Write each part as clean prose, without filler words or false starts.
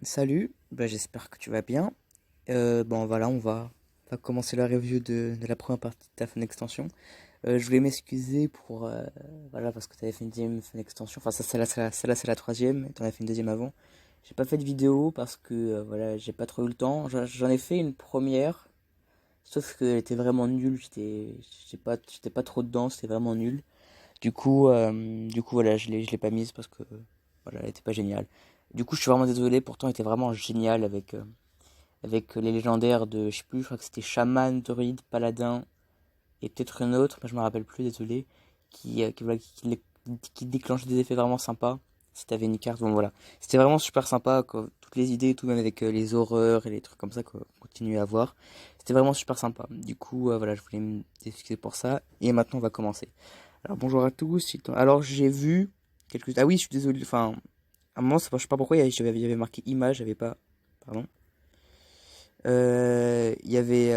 Salut, j'espère que tu vas bien. Bon voilà, on va commencer la review de la première partie de ta fin d'extension. Je voulais m'excuser pour voilà parce que tu avais fait une deuxième fin d'extension. Enfin ça celle-là c'est la troisième, et tu en as fait une deuxième avant. J'ai pas fait de vidéo parce que voilà j'ai pas trop eu le temps. J'en ai fait une première, sauf qu'elle était vraiment nulle. J'étais pas trop dedans, c'était vraiment nul. Du coup voilà je l'ai pas mise parce que voilà elle était pas géniale. Du coup je suis vraiment désolé. Pourtant elle était vraiment géniale avec les légendaires de, je sais plus, je crois que c'était chaman, druide, paladin et peut-être une autre, mais je me rappelle plus, désolé, voilà, qui déclenchait des effets vraiment sympas. Si t'avais une carte, bon voilà. C'était vraiment super sympa, quoi. Toutes les idées et tout, même avec les horreurs et les trucs comme ça qu'on continue à voir. C'était vraiment super sympa. Du coup, voilà, je voulais m'excuser pour ça. Et maintenant, on va commencer. Alors, bonjour à tous. Alors, j'ai vu quelques... Ah oui, je suis désolé, enfin, à un moment, je sais pas pourquoi, il y avait marqué image, j'avais pas... Pardon. Il y avait,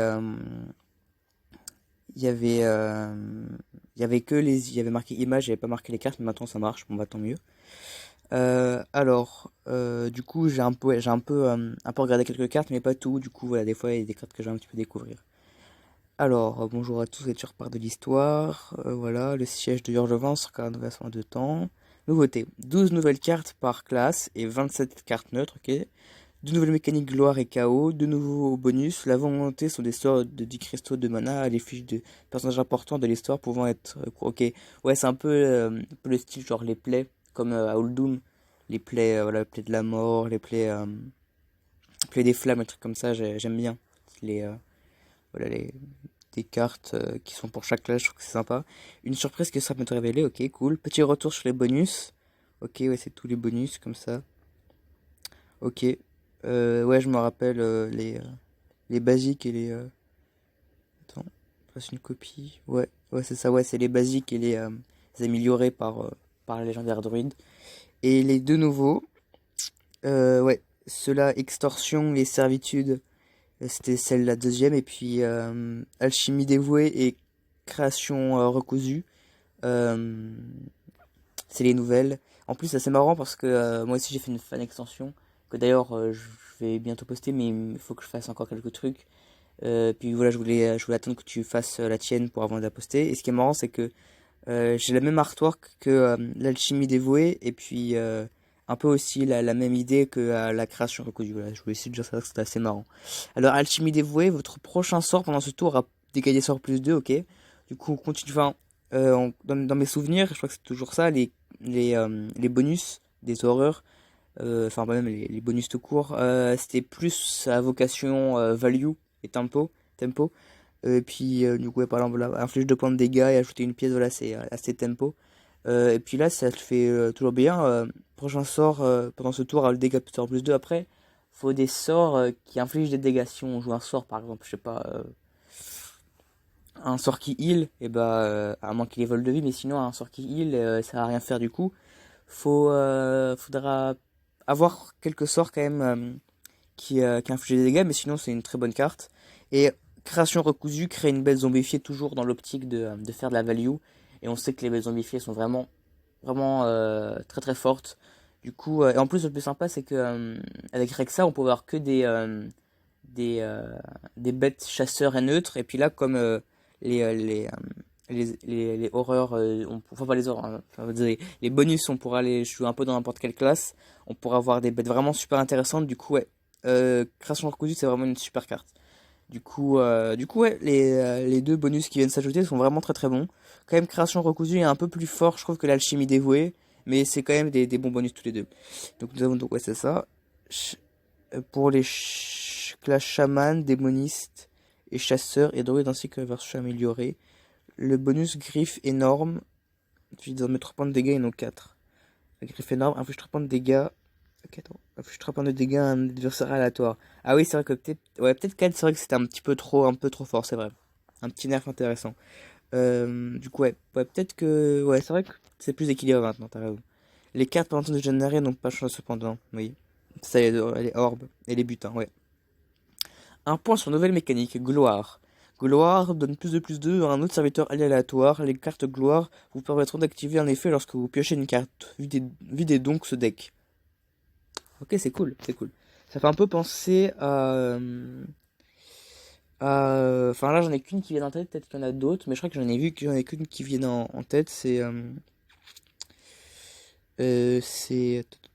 il y avait, il y avait que les, il y avait marqué image, j'avais pas marqué les cartes, mais maintenant ça marche, bon bah tant mieux. Du coup, un peu regardé quelques cartes, mais pas tout. Du coup, voilà, des fois, il y a des cartes que j'ai un petit peu découvrir. Alors, bonjour à tous, et tu repars de l'histoire. Voilà, le siège de Urgevance, rénovation de temps. Nouveauté, 12 nouvelles cartes par classe et 27 cartes neutres, ok. De nouvelles mécaniques gloire et chaos, de nouveaux bonus. La volonté sont des sorts de 10 cristaux de mana, les fiches de personnages importants de l'histoire pouvant être... ok, ouais, c'est un peu le style genre les plays, comme à Uldum. Les plays, voilà, les plays de la mort, plays des flammes, des trucs comme ça, j'aime bien. Les, voilà, des cartes qui sont pour chaque classe, je trouve que c'est sympa. Une surprise que ça peut te révéler, ok, cool. Petit retour sur les bonus. Ok, ouais, c'est tous les bonus comme ça. Ok. Ouais, je me rappelle les basiques et les. Attends, fasse une copie. Ouais, ouais, c'est ça, ouais, c'est les basiques et les améliorés par la légendaire druide. Et les deux nouveaux, ouais, ceux-là, extorsion et servitude, c'était celle la deuxième. Et puis alchimie dévouée et création recousue, euh, c'est les nouvelles. En plus, c'est assez marrant parce que moi aussi j'ai fait une fan extension que d'ailleurs je vais bientôt poster, mais il faut que je fasse encore quelques trucs. Puis voilà, je voulais attendre que tu fasses la tienne pour avant de la poster. Et ce qui est marrant, c'est que j'ai la même artwork que l'alchimie dévouée, et puis un peu aussi la même idée que la création recousue. Voilà, je voulais essayer de dire ça, c'était assez marrant. Alors, alchimie dévouée, votre prochain sort pendant ce tour a dégagé sort plus 2, ok. Du coup, on continue. Enfin, dans mes souvenirs, je crois que c'est toujours ça, les bonus des horreurs, enfin même les bonus tout court, c'était plus à vocation value et tempo. Et puis du coup, ouais, par exemple, là, inflige 2 points de dégâts et ajouter une pièce, voilà, c'est assez tempo. Et puis là, ça te fait toujours bien. Prochain sort pendant ce tour, le dégât sort plus 2 après. Faut des sorts qui infligent des dégâts. Si on joue un sort, par exemple, je sais pas, un sort qui heal, et bah, à moins qu'il ait vol de vie, mais sinon, un sort qui heal, ça va rien faire du coup. Faudra avoir quelques sorts quand même qui infligent des dégâts, mais sinon c'est une très bonne carte. Et création recousue crée une bête zombifiée toujours dans l'optique de faire de la value. Et on sait que les bêtes zombifiées sont vraiment très très fortes. Du coup, et en plus le plus sympa c'est que avec Rexa on peut avoir que des, euh, des bêtes chasseurs et neutres. Et puis là comme les, euh, les, euh, les horreurs, enfin pas les horreurs, hein, enfin, désolé, les bonus on pourra les jouer un peu dans n'importe quelle classe. On pourra avoir des bêtes vraiment super intéressantes. Du coup ouais, création recousue c'est vraiment une super carte. Du coup ouais, les deux bonus qui viennent s'ajouter sont vraiment très très bons. Quand même, création recousue est un peu plus fort, je trouve, que l'alchimie dévouée, mais c'est quand même des bons bonus tous les deux. Donc nous avons donc ouais c'est ça. Pour les classes chaman, démoniste et chasseur et druide ainsi que la version améliorée. Le bonus griffe énorme. Tu désormais 3 points de dégâts et non 4. La griffe énorme inflige 3 points de dégâts. Ok, attends. Inflige 3 points de dégâts à un adversaire aléatoire. Ah oui, c'est vrai que peut-être. Ouais, peut-être 4, c'est vrai que c'était un peu trop fort, c'est vrai. Un petit nerf intéressant. Du coup, ouais, peut-être que. Ouais, c'est vrai que c'est plus équilibré maintenant, t'as raison. Les cartes pendant de générer n'ont pas changé cependant, oui. Ça, les orbes et les butins, ouais. Un point sur nouvelle mécanique, gloire. Gloire donne plus de à un autre serviteur allié aléatoire. Les cartes gloire vous permettront d'activer un effet lorsque vous piochez une carte. Videz donc ce deck. Ok, c'est cool, c'est cool. Ça fait un peu penser enfin là, j'en ai qu'une qui vient en tête, peut-être qu'il y en a d'autres, mais je crois que j'en ai vu que j'en ai qu'une qui vient en tête, c'est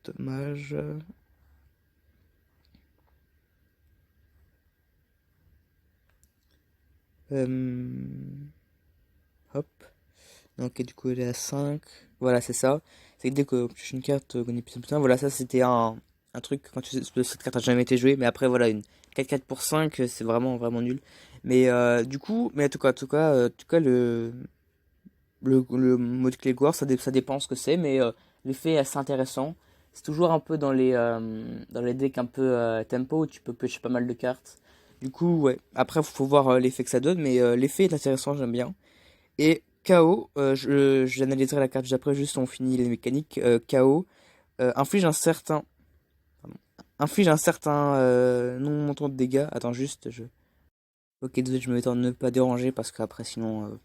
dommage. Euh, hop. Donc, du coup, elle est à 5. Voilà, c'est ça. C'est que dès que tu pioches une carte, on est plus de. Voilà, ça c'était un truc quand cette carte a jamais été jouée. Mais après, voilà, une 4-4 pour 5, c'est vraiment, vraiment nul. Mais du coup, mais en tout cas le mode clé gloire, ça dépend ce que c'est. Mais l'effet est assez intéressant. C'est toujours un peu dans les decks un peu tempo où tu peux piocher pas mal de cartes. Du coup, ouais. Après, faut voir l'effet que ça donne. Mais l'effet est intéressant, j'aime bien. Et KO, j'analyserai la carte juste après, juste on finit les mécaniques. KO inflige un certain, pardon, inflige un certain non montant de dégâts. Attends juste, ok, désolé, je me mets en ne pas déranger parce qu'après sinon,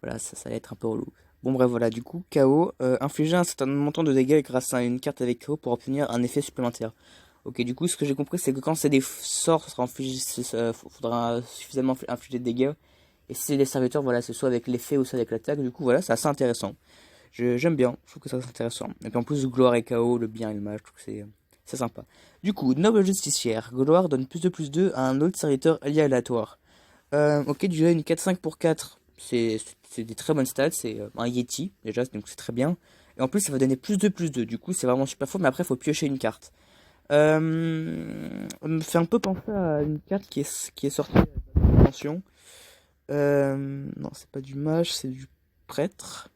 voilà, ça va être un peu relou. Bon bref, voilà, du coup, KO, infliger un certain montant de dégâts grâce à une carte avec KO pour obtenir un effet supplémentaire. Ok, du coup, ce que j'ai compris, c'est que quand c'est des sorts, ça sera infligé, faudra suffisamment infliger de dégâts. Et si c'est des serviteurs, voilà, c'est soit avec l'effet ou soit avec l'attaque. Du coup, voilà, c'est assez intéressant. J'aime bien, je trouve que c'est assez intéressant. Et puis en plus, gloire et KO, le bien et le mal, je trouve que c'est sympa. Du coup, noble justicière. Gloire donne plus de 2 à un autre serviteur allié aléatoire. Ok, déjà une 4-5 pour 4, c'est des très bonnes stats. C'est un Yeti, déjà, donc c'est très bien. Et en plus, ça va donner plus 2. Du coup, c'est vraiment super fort, mais après, il faut piocher une carte. Ça me fait un peu penser à une carte qui est sortie de la convention. Non, c'est pas du mage, c'est du prêtre.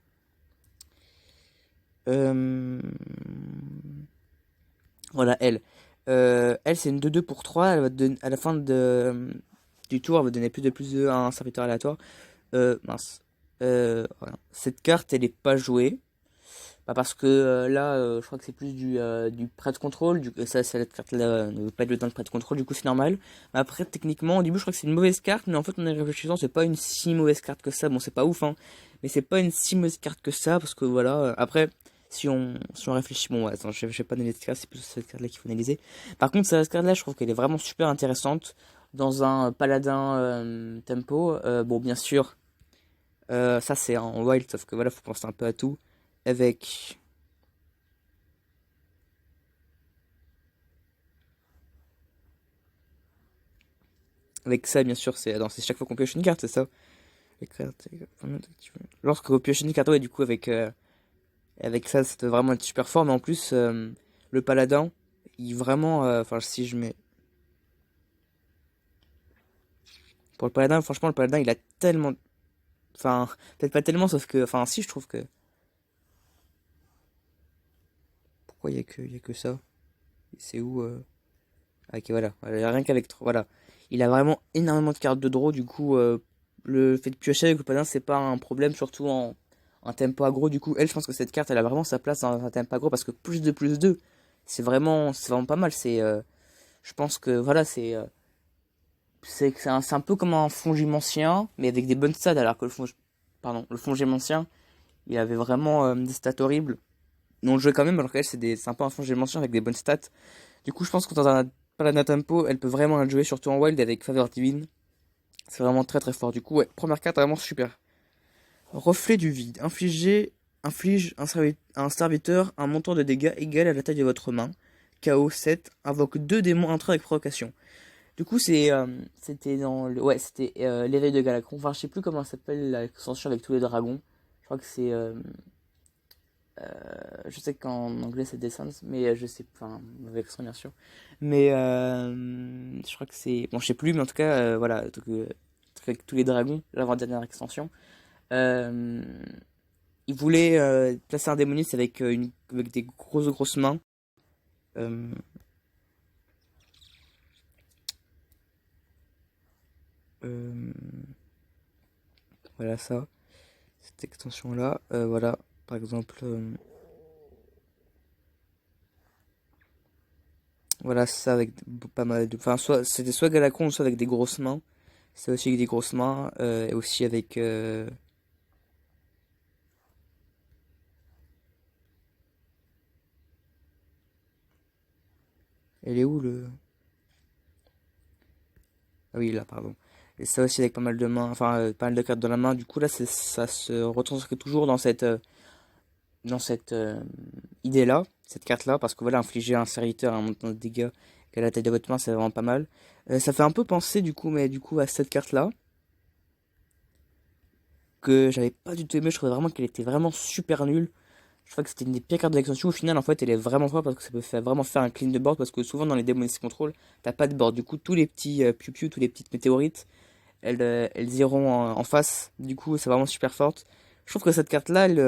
Euh, voilà, elle. Elle, c'est une 2-2 pour 3. Elle va te donner, à la fin du tour, elle va donner plus de à un serviteur aléatoire. Mince. Voilà. Cette carte, elle est pas jouée. Bah, parce que là, je crois que c'est plus du prêt de contrôle. Ça, cette carte-là ne veut pas être dans le prêt de contrôle, du coup, c'est normal. Mais après, techniquement, au début, je crois que c'est une mauvaise carte. Mais en fait, en y réfléchissant, c'est pas une si mauvaise carte que ça. Bon, c'est pas ouf, hein. Mais c'est pas une si mauvaise carte que ça. Parce que voilà, après, si on réfléchit, bon, ouais, attends, je vais pas donner cette carte, c'est plus cette carte-là qu'il faut analyser. Par contre, cette carte-là, je trouve qu'elle est vraiment super intéressante. Dans un paladin tempo. Bon, bien sûr, ça c'est en wild, sauf que voilà, faut penser un peu à tout. Avec Avec ça, bien sûr, c'est chaque fois qu'on pioche une carte, c'est ça. Lorsque vous piochez une carte, ouais, du coup, avec ça, ça doit vraiment être super fort. Mais en plus, le paladin, il vraiment. Enfin, si je mets. Pour le paladin, franchement, le paladin, il a tellement. Enfin, peut-être pas tellement, sauf que. Enfin, si, je trouve que. Pourquoi il y a que ça? C'est où Ok, voilà. Voilà, rien qu'avec. Voilà. Il a vraiment énormément de cartes de draw, du coup, le fait de piocher avec le paladin, c'est pas un problème, surtout en tempo aggro. Du coup, elle, je pense que cette carte, elle a vraiment sa place dans un tempo aggro parce que plus 2 c'est vraiment pas mal. Je pense que voilà, c'est un peu comme un fongimancien, mais avec des bonnes stats, alors que le fongimancien, il avait vraiment des stats horribles. Mais on le jouait quand même, alors qu'elle, c'est un peu un fongimancien avec des bonnes stats. Du coup, je pense que dans un paladin tempo, elle peut vraiment le jouer, surtout en wild avec faveur divine. C'est vraiment très très fort. Du coup, ouais, première carte vraiment super. Reflet du vide. Inflige un serviteur un montant de dégâts égal à la taille de votre main. KO 7. Invoque deux démons entrés avec provocation. Du coup, c'était dans le. Ouais, c'était l'éveil de Galacron. Enfin, je sais plus comment ça s'appelle l'extension avec tous les dragons. Je crois que c'est. Je sais qu'en anglais c'est Descent, mais je sais. Enfin, avec son bien sûr. Mais je crois que c'est. Bon, je sais plus, mais en tout cas, voilà. Donc, avec tous les dragons, l'avant-dernière extension. Euh, il voulait placer un démoniste avec des grosses mains. Euh, euh, voilà ça, cette extension-là. Voilà, par exemple, voilà ça avec pas mal de. Enfin, c'était soit Galacron, soit avec des grosses mains. C'est aussi avec des grosses mains. Et aussi avec. Elle est où le... Ah oui, là, pardon. Et ça aussi avec pas mal de mains, enfin, pas mal de cartes dans la main. Du coup, là, ça se retranscrit toujours dans cette idée-là, cette carte-là, parce que voilà, infliger à un serviteur un montant de dégâts qu'à la taille de votre main, c'est vraiment pas mal. Ça fait un peu penser, du coup, mais du coup, à cette carte-là, que j'avais pas du tout aimé. Je trouvais vraiment qu'elle était vraiment super nulle. Je crois que c'était une des pires cartes de l'extension. Au final, en fait, elle est vraiment forte parce que ça peut vraiment faire un clean de board. Parce que souvent, dans les Demon's Control, t'as pas de board. Du coup, tous les petits piou-piou, tous les petites météorites, elles iront en face. Du coup, c'est vraiment super forte. Je trouve que cette carte-là, elle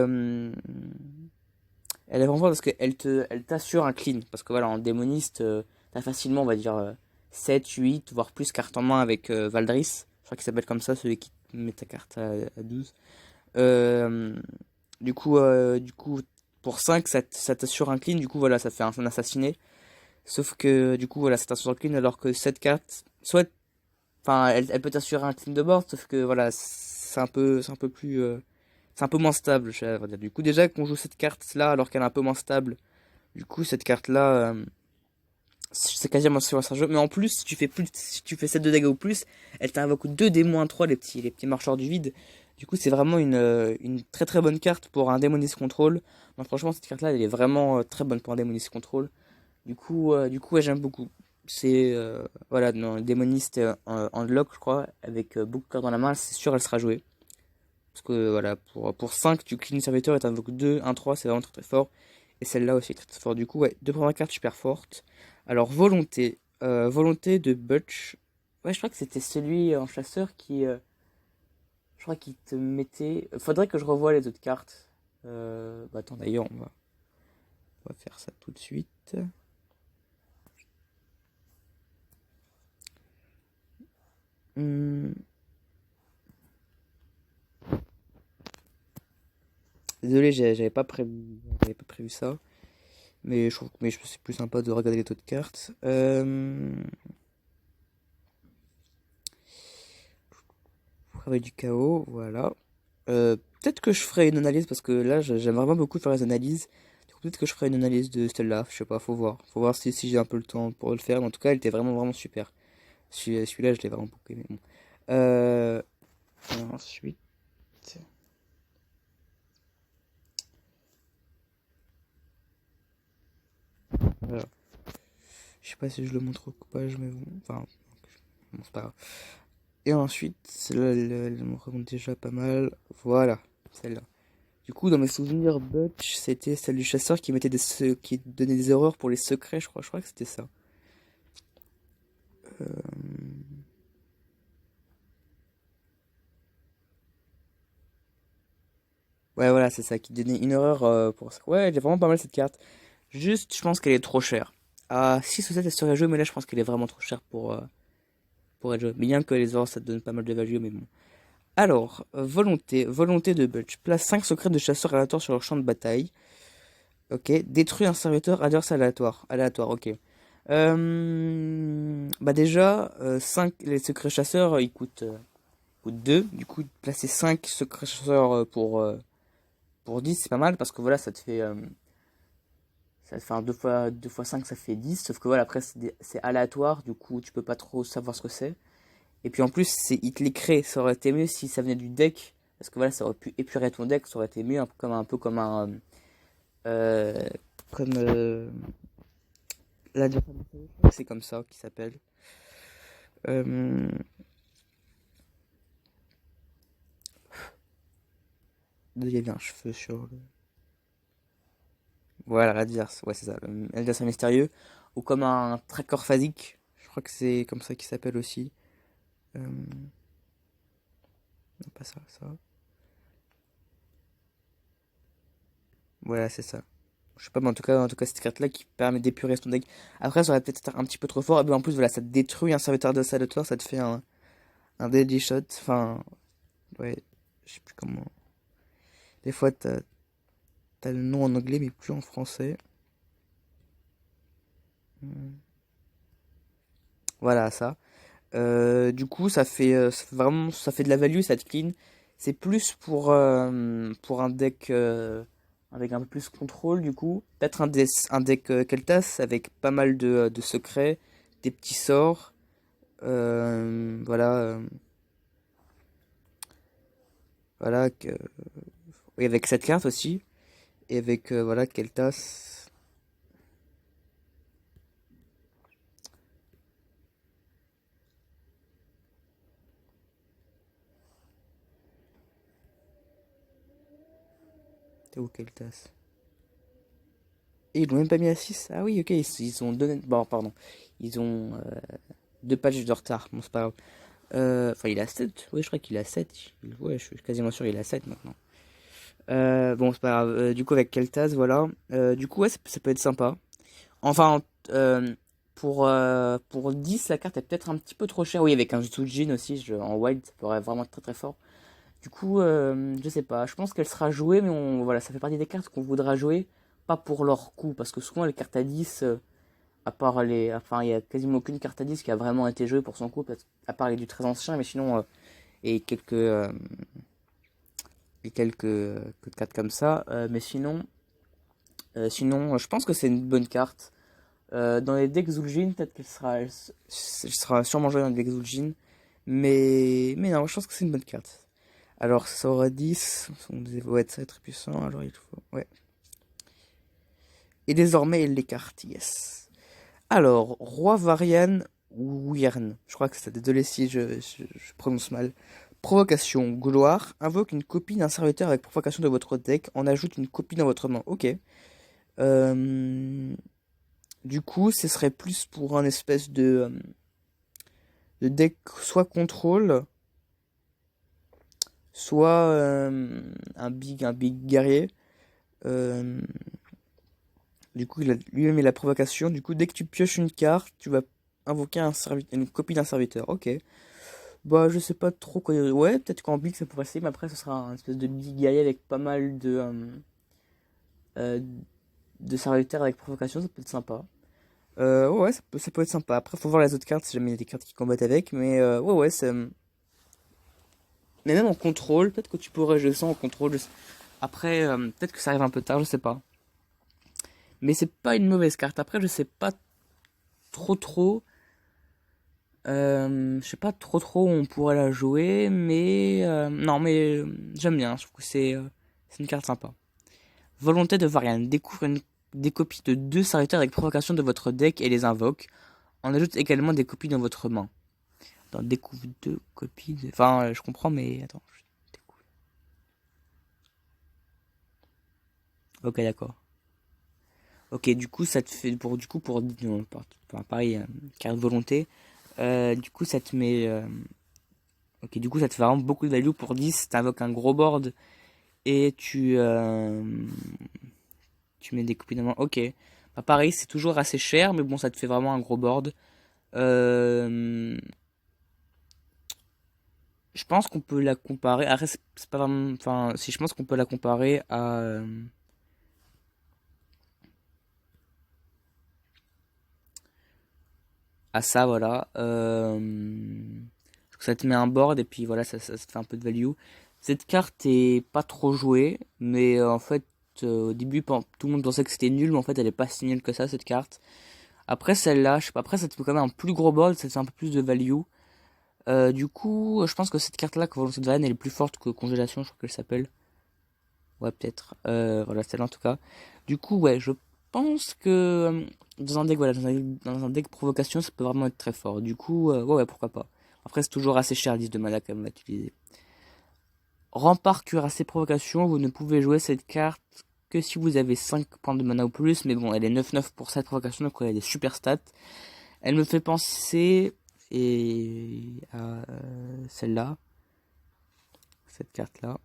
est vraiment forte parce elle t'assure un clean. Parce que voilà, en démoniste, t'as facilement, on va dire, 7, 8, voire plus cartes en main avec Valdris. Je crois qu'il s'appelle comme ça, celui qui te met ta carte à 12. Euh, du coup, pour 5 ça t'assure un clean. Du coup, voilà, ça fait un assassiné. Sauf que, du coup, voilà, ça t'assure un clean. Alors que cette carte, soit, enfin, elle peut t'assurer un clean de board. Sauf que, voilà, c'est un peu plus. C'est un peu moins stable, je vais dire. Du coup, déjà qu'on joue cette carte-là alors qu'elle est un peu moins stable, du coup, cette carte-là, c'est quasiment sur un jeu. Mais en plus, si tu fais 7 de dégâts ou plus, elle t'invoque 2 des moins 3, les petits marcheurs du vide. Du coup, c'est vraiment une très très bonne carte pour un Demoness Control. Donc, franchement, cette carte-là, elle est vraiment très bonne pour un Demoness Control. Du coup, ouais, j'aime beaucoup. C'est, voilà, dans le Démoniste en lock, je crois, avec beaucoup de cartes dans la main, c'est sûr, elle sera jouée. Parce que voilà, pour 5 tu clean serviteur et t'invoques 2, 1, 3, c'est vraiment très très fort. Et celle-là aussi est très très fort. Du coup, ouais, deux premières cartes super fortes. Alors, volonté. Volonté de Butch. Ouais, je crois que c'était celui en chasseur qui. Je crois qu'il te mettait. Faudrait que je revoie les autres cartes. Bah attends, d'ailleurs, on va faire ça tout de suite. Hmm, Désolé, j'avais pas prévu ça. Mais je trouve que c'est plus sympa de regarder les autres cartes. Travail du chaos, voilà. Peut-être que je ferai une analyse parce que là j'aime vraiment beaucoup faire les analyses. Du coup, peut-être que je ferai une analyse de celle-là, je sais pas, faut voir. Faut voir si j'ai un peu le temps pour le faire. Mais en tout cas, elle était vraiment vraiment super. Celui-là, je l'ai vraiment beaucoup aimé. Bon. Euh, Ensuite, voilà. Je sais pas si je le montre au coupage, mais bon. Enfin, bon, c'est pas grave. Et ensuite, celle-là, elle me remonte déjà pas mal. Voilà, celle-là. Du coup, dans mes souvenirs, Butch, c'était celle du chasseur qui donnait des erreurs pour les secrets, je crois. Je crois que c'était ça. Euh, Ouais, voilà, c'est ça, qui donnait une erreur pour ça. Ouais, elle est vraiment pas mal cette carte. Juste, je pense qu'elle est trop chère. À 6 ou 7, elle serait jouée, mais là, je pense qu'elle est vraiment trop chère pour être jouée. Bien que les erreurs, ça te donne pas mal de value, mais bon. Alors, volonté de Butch. Place 5 secrets de chasseurs aléatoires sur leur champ de bataille. Ok. Détruit un serviteur adverse aléatoire. Aléatoire, ok. Bah déjà, 5, les secrets chasseurs, ils coûtent 2. Du coup, placer 5 secrets chasseurs pour 10, c'est pas mal parce que voilà, ça te fait un 2 fois 5, ça fait 10. Sauf que voilà, après, c'est aléatoire, du coup, tu peux pas trop savoir ce que c'est. Et puis en plus, il te les crée. Ça aurait été mieux si ça venait du deck. Parce que voilà, ça aurait pu épurer ton deck, ça aurait été mieux, un peu comme un. Euh, comme. La c'est comme ça qui s'appelle. Euh, il y avait un cheveu sur le. Voilà, l'adverse, ouais, c'est ça, l'adversaire mystérieux. Ou comme un tracker phasique. Je crois que c'est comme ça qu'il s'appelle aussi. Non, pas ça, ça. Voilà, c'est ça. Je sais pas, mais en tout cas, cette carte-là qui permet d'épurer son deck. Après, ça aurait peut-être été un petit peu trop fort. Et bien en plus, voilà, ça te détruit un serviteur de Salator, ça te fait un deadly shot. Enfin, ouais, je sais plus comment. Des fois, t'as le nom en anglais, mais plus en français. Hmm. Voilà, ça. Du coup, vraiment, ça fait de la value, ça te clean. C'est plus pour un deck avec un peu plus de contrôle du coup. Peut-être un deck Keltas avec pas mal de secrets, des petits sorts. Voilà. Voilà. Et avec cette carte aussi. Et avec voilà Keltas. T'es où Keltas? Et ils l'ont même pas mis à 6. Ah oui, ok, ils ont donné. Bon, pardon. Ils ont 2 pages de retard. Bon, c'est pas grave. Enfin, il a 7. Oui, je crois qu'il a 7. Ouais, je suis quasiment sûr qu'il a 7 maintenant. Bon, c'est pas grave. Du coup, avec Keltas, voilà. Du coup, ouais, ça peut être sympa. Enfin, pour 10, la carte est peut-être un petit peu trop chère. Oui, avec un Zujin aussi, en wild, ça pourrait vraiment être très très fort. Du coup, je sais pas. Je pense qu'elle sera jouée, mais voilà, ça fait partie des cartes qu'on voudra jouer, pas pour leur coût. Parce que souvent, les cartes à 10, enfin, il y a quasiment aucune carte à 10 qui a vraiment été jouée pour son coût, à part les du très ancien, mais sinon, et quelques cartes comme ça. Mais sinon, je pense que c'est une bonne carte. Dans les decks Zul'jin, peut-être elle sera sûrement jouée dans les decks Zul'jin. Mais non, je pense que c'est une bonne carte. Alors, ça aura 10. Ouais, ça va être très puissant. Alors, il faut. Ouais. Et désormais, les cartes, yes. Alors, Roi Varian Wyrn. Je crois que c'est. Désolé si je prononce mal. Provocation, gloire. Invoque une copie d'un serviteur avec provocation de votre deck. En ajoute une copie dans votre main. Ok. Euh, du coup, ce serait plus pour un espèce de deck soit contrôle, soit un big guerrier. Euh, du coup, lui-même il a la provocation. Du coup, dès que tu pioches une carte, tu vas invoquer une copie d'un serviteur. Ok. Bah, je sais pas trop quoi dire. Ouais, peut-être qu'en big ça pourrait essayer, mais après, ce sera un espèce de big guerrier avec pas mal euh, de serviteurs avec provocation. Ça peut être sympa. Ouais, ça peut être sympa. Après, faut voir les autres cartes si jamais il y a des cartes qui combattent avec. Mais ouais, mais même en contrôle, peut-être que tu pourrais jouer ça en contrôle. Après, peut-être que ça arrive un peu tard, je sais pas. Mais c'est pas une mauvaise carte. Après, je sais pas trop. Je sais pas trop où on pourrait la jouer, mais non, mais j'aime bien. Je trouve que c'est une carte sympa. Volonté de Varian. Découvre des copies de 2 serviteurs avec provocation de votre deck et les invoque. On ajoute également des copies dans votre main. Attends, découvre 2 copies de. Enfin, je comprends, mais attends. Ok, d'accord. Ok, du coup, ça te fait non, pareil, carte volonté. Du coup, ça te met. Ok, du coup, ça te fait vraiment beaucoup de value pour 10. T'invoques un gros board et tu mets des copies de main. Ok. Bah, pareil, c'est toujours assez cher, mais bon, ça te fait vraiment un gros board. Euh, je pense qu'on peut la comparer. Après, c'est pas vraiment. Enfin, si je pense qu'on peut la comparer à ça, voilà. Ça te met un board et puis voilà, ça te fait un peu de value. Cette carte est pas trop jouée, mais en fait, au début, tout le monde pensait que c'était nul, mais en fait, elle est pas si nulle que ça, cette carte. Après, celle-là, je sais pas, après, ça te fait quand même un plus gros board, ça te fait un peu plus de value. Du coup, je pense que cette carte-là, que Volonté de Varenne, elle est plus forte que Congélation, je crois qu'elle s'appelle. Ouais, peut-être. Voilà, celle-là en tout cas. Du coup, ouais, je pense que dans un deck, voilà, dans un deck provocation, ça peut vraiment être très fort. Du coup, ouais, pourquoi pas. Après, c'est toujours assez cher, 10 de mana quand même à utiliser. Rempart cuirassé provocation, vous ne pouvez jouer cette carte que si vous avez 5 points de mana ou plus, mais bon, elle est 9-9 pour cette provocation, donc elle a des super stats. Elle me fait penser à celle-là, cette carte-là.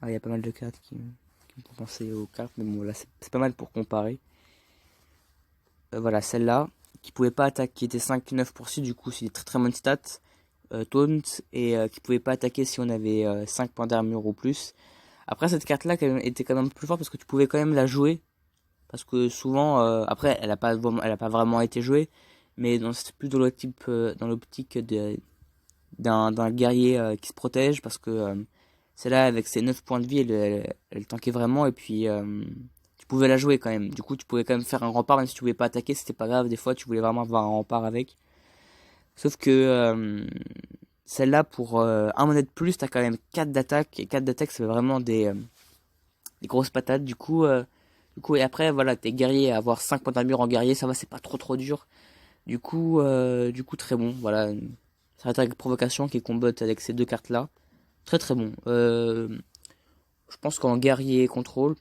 Ah, il y a pas mal de cartes qui me font penser aux cartes, mais bon, là, c'est pas mal pour comparer. Voilà, celle-là, qui pouvait pas attaquer, qui était 5-9 pour 6, du coup, c'est des très très bonnes stats. Taunt, et qui pouvait pas attaquer si on avait 5 points d'armure ou plus. Après, cette carte-là était quand même plus forte parce que tu pouvais quand même la jouer. Parce que souvent, après, elle a pas vraiment été jouée. mais c'est plus dans l'optique d'un guerrier qui se protège, parce que celle-là, avec ses 9 points de vie, elle tankait vraiment, et puis tu pouvais la jouer quand même. Du coup, tu pouvais quand même faire un rempart, même si tu voulais pas attaquer, c'était pas grave, des fois tu voulais vraiment avoir un rempart avec. Sauf que celle-là, pour un monnaie de plus, t'as quand même 4 d'attaque, et 4 d'attaque, c'est vraiment des grosses patates, et après, voilà, t'es guerrier, avoir 5 points d'armure en guerrier, ça va, c'est pas trop dur. Du coup, très bon, voilà. Ça attaque provocation qui combotte avec ces deux cartes-là. Très bon. Je pense qu'en guerrier contrôle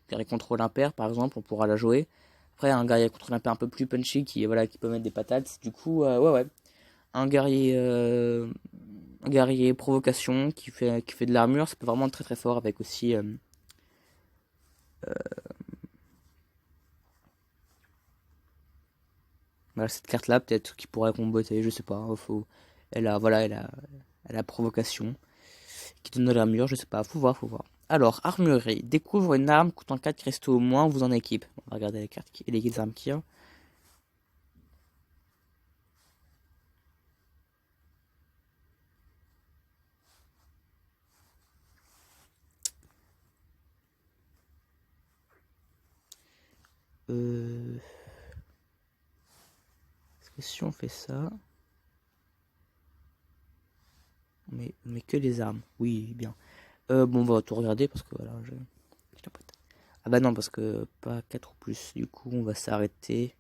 impair par exemple, on pourra la jouer. Après, un guerrier contrôle impair un peu plus punchy qui peut mettre des patates. Du coup, ouais. Un guerrier provocation qui fait de l'armure, ça peut vraiment être très fort avec aussi. Voilà, cette carte-là, peut-être, qui pourrait comboter, je sais pas. Elle a provocation qui donne de l'armure, je sais pas, faut voir. Alors, armurerie, découvre une arme coûtant 4 cristaux au moins, vous en équipe. On va regarder les cartes et les armes qu'il y a. Est-ce que si on fait ça, mais que les armes, oui, bien. Bon, on va tout regarder parce que voilà, je t'apprête. Ah bah non, parce que pas 4 ou plus, du coup, on va s'arrêter.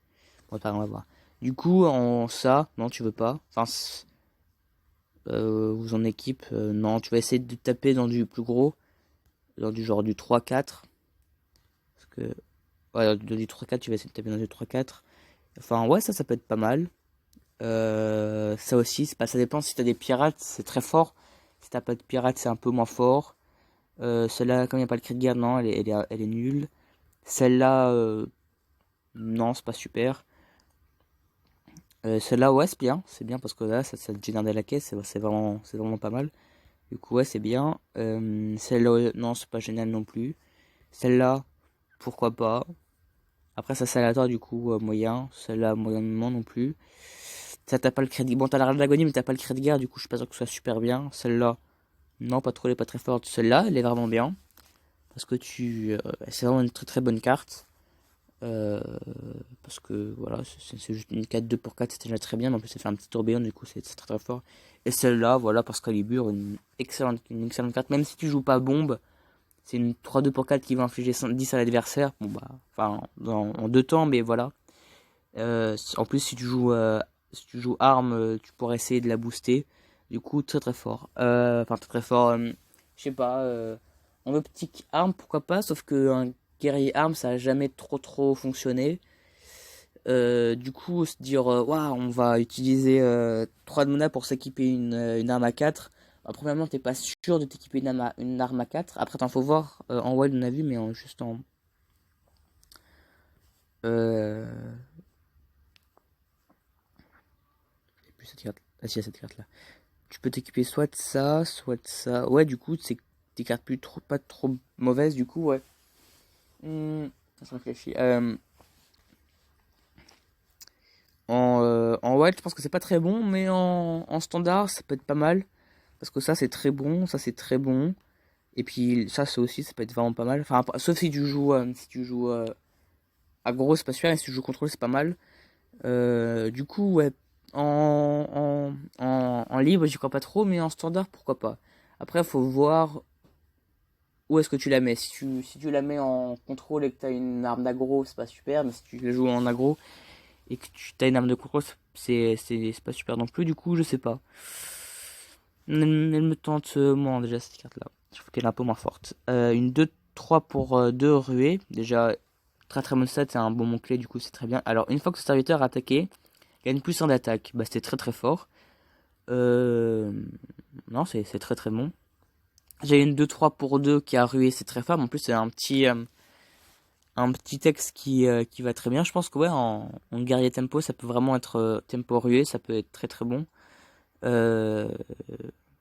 Bon, on va voir. Du coup, en ça, non, tu veux pas. Enfin, vous en équipe, non, tu vas essayer de taper dans du plus gros, dans du genre du 3-4. Parce que, ouais, dans du 3-4, tu vas essayer de taper dans du 3-4. Enfin, ouais, ça peut être pas mal. Ça aussi, ça dépend si t'as des pirates, c'est très fort. Si t'as pas de pirates, c'est un peu moins fort. Celle-là, comme il n'y a pas le cri de guerre, non, elle est nulle. Celle-là, non, c'est pas super. Celle-là, ouais, c'est bien parce que là, ça te génère de la caisse, c'est vraiment pas mal. Du coup, ouais, c'est bien. Celle-là, non, c'est pas génial non plus. Celle-là, pourquoi pas. Après, ça, c'est aléatoire, du coup, moyen. Celle-là, moyennement non plus. Ça, t'as pas le crédit. Bon, t'as la d'agonie, mais t'as pas le crédit de guerre, du coup, je suis pas sûr que ce soit super bien. Celle-là, non, pas trop, elle est pas très forte. Celle-là, elle est vraiment bien. Parce que c'est vraiment une très bonne carte. Euh, Parce que voilà, c'est juste une 4 2 pour 4, c'était déjà très bien. Mais en plus, ça fait un petit tourbillon, du coup, c'est très fort. Et celle-là, voilà, parce qu'Alibur, une excellente carte. Même si tu joues pas bombe, c'est une 3 2 pour 4 qui va infliger 10 à l'adversaire. Bon, bah, enfin, en 2 temps, mais voilà. En plus, si tu joues arme, tu pourrais essayer de la booster. Du coup, très fort. Enfin, très fort. Je sais pas. En optique arme, pourquoi pas. Sauf que un guerrier arme, ça a jamais trop fonctionné. Du coup, se dire, waouh, on va utiliser 3 de mana pour s'équiper une arme à 4. Bah, premièrement, t'es pas sûr de t'équiper une arme à 4. Après, t'en faut voir. En wild, on a vu, mais juste en. Euh, plus cette carte. Ah si, il y a cette carte là. Tu peux t'équiper soit de ça, soit de ça. Ouais, du coup, c'est des cartes pas trop mauvaises, du coup, ouais. Ça réfléchit. En wild, je pense que c'est pas très bon, mais en standard, ça peut être pas mal. Parce que ça, c'est très bon, ça, c'est très bon. Et puis, ça aussi, ça peut être vraiment pas mal. Enfin, sauf si tu joues aggro, c'est pas super. Et si tu joues contrôle, c'est pas mal. Du coup, ouais, en libre, j'y crois pas trop, mais en standard, pourquoi pas. Après, faut voir où est-ce que tu la mets. Si tu la mets en contrôle et que tu as une arme d'aggro, c'est pas super, mais si tu la joues en aggro et que tu as une arme de contrôle, c'est pas super non plus, du coup, je sais pas. Elle me tente moins déjà cette carte-là. Je trouve qu'elle est un peu moins forte. Une 2-3 pour 2 ruées, déjà très bonne stat, c'est un bon mot-clé, du coup, c'est très bien. Alors, une fois que ce serviteur a attaqué, gagne plus 1 d'attaque. Bah, c'était très fort. Euh, non, c'est très bon. J'ai une 2-3 pour 2 qui a rué, c'est très fort. Mais en plus, c'est un petit texte qui va très bien. Je pense que ouais, en guerrier tempo, ça peut vraiment être tempo rué, ça peut être très bon. Euh,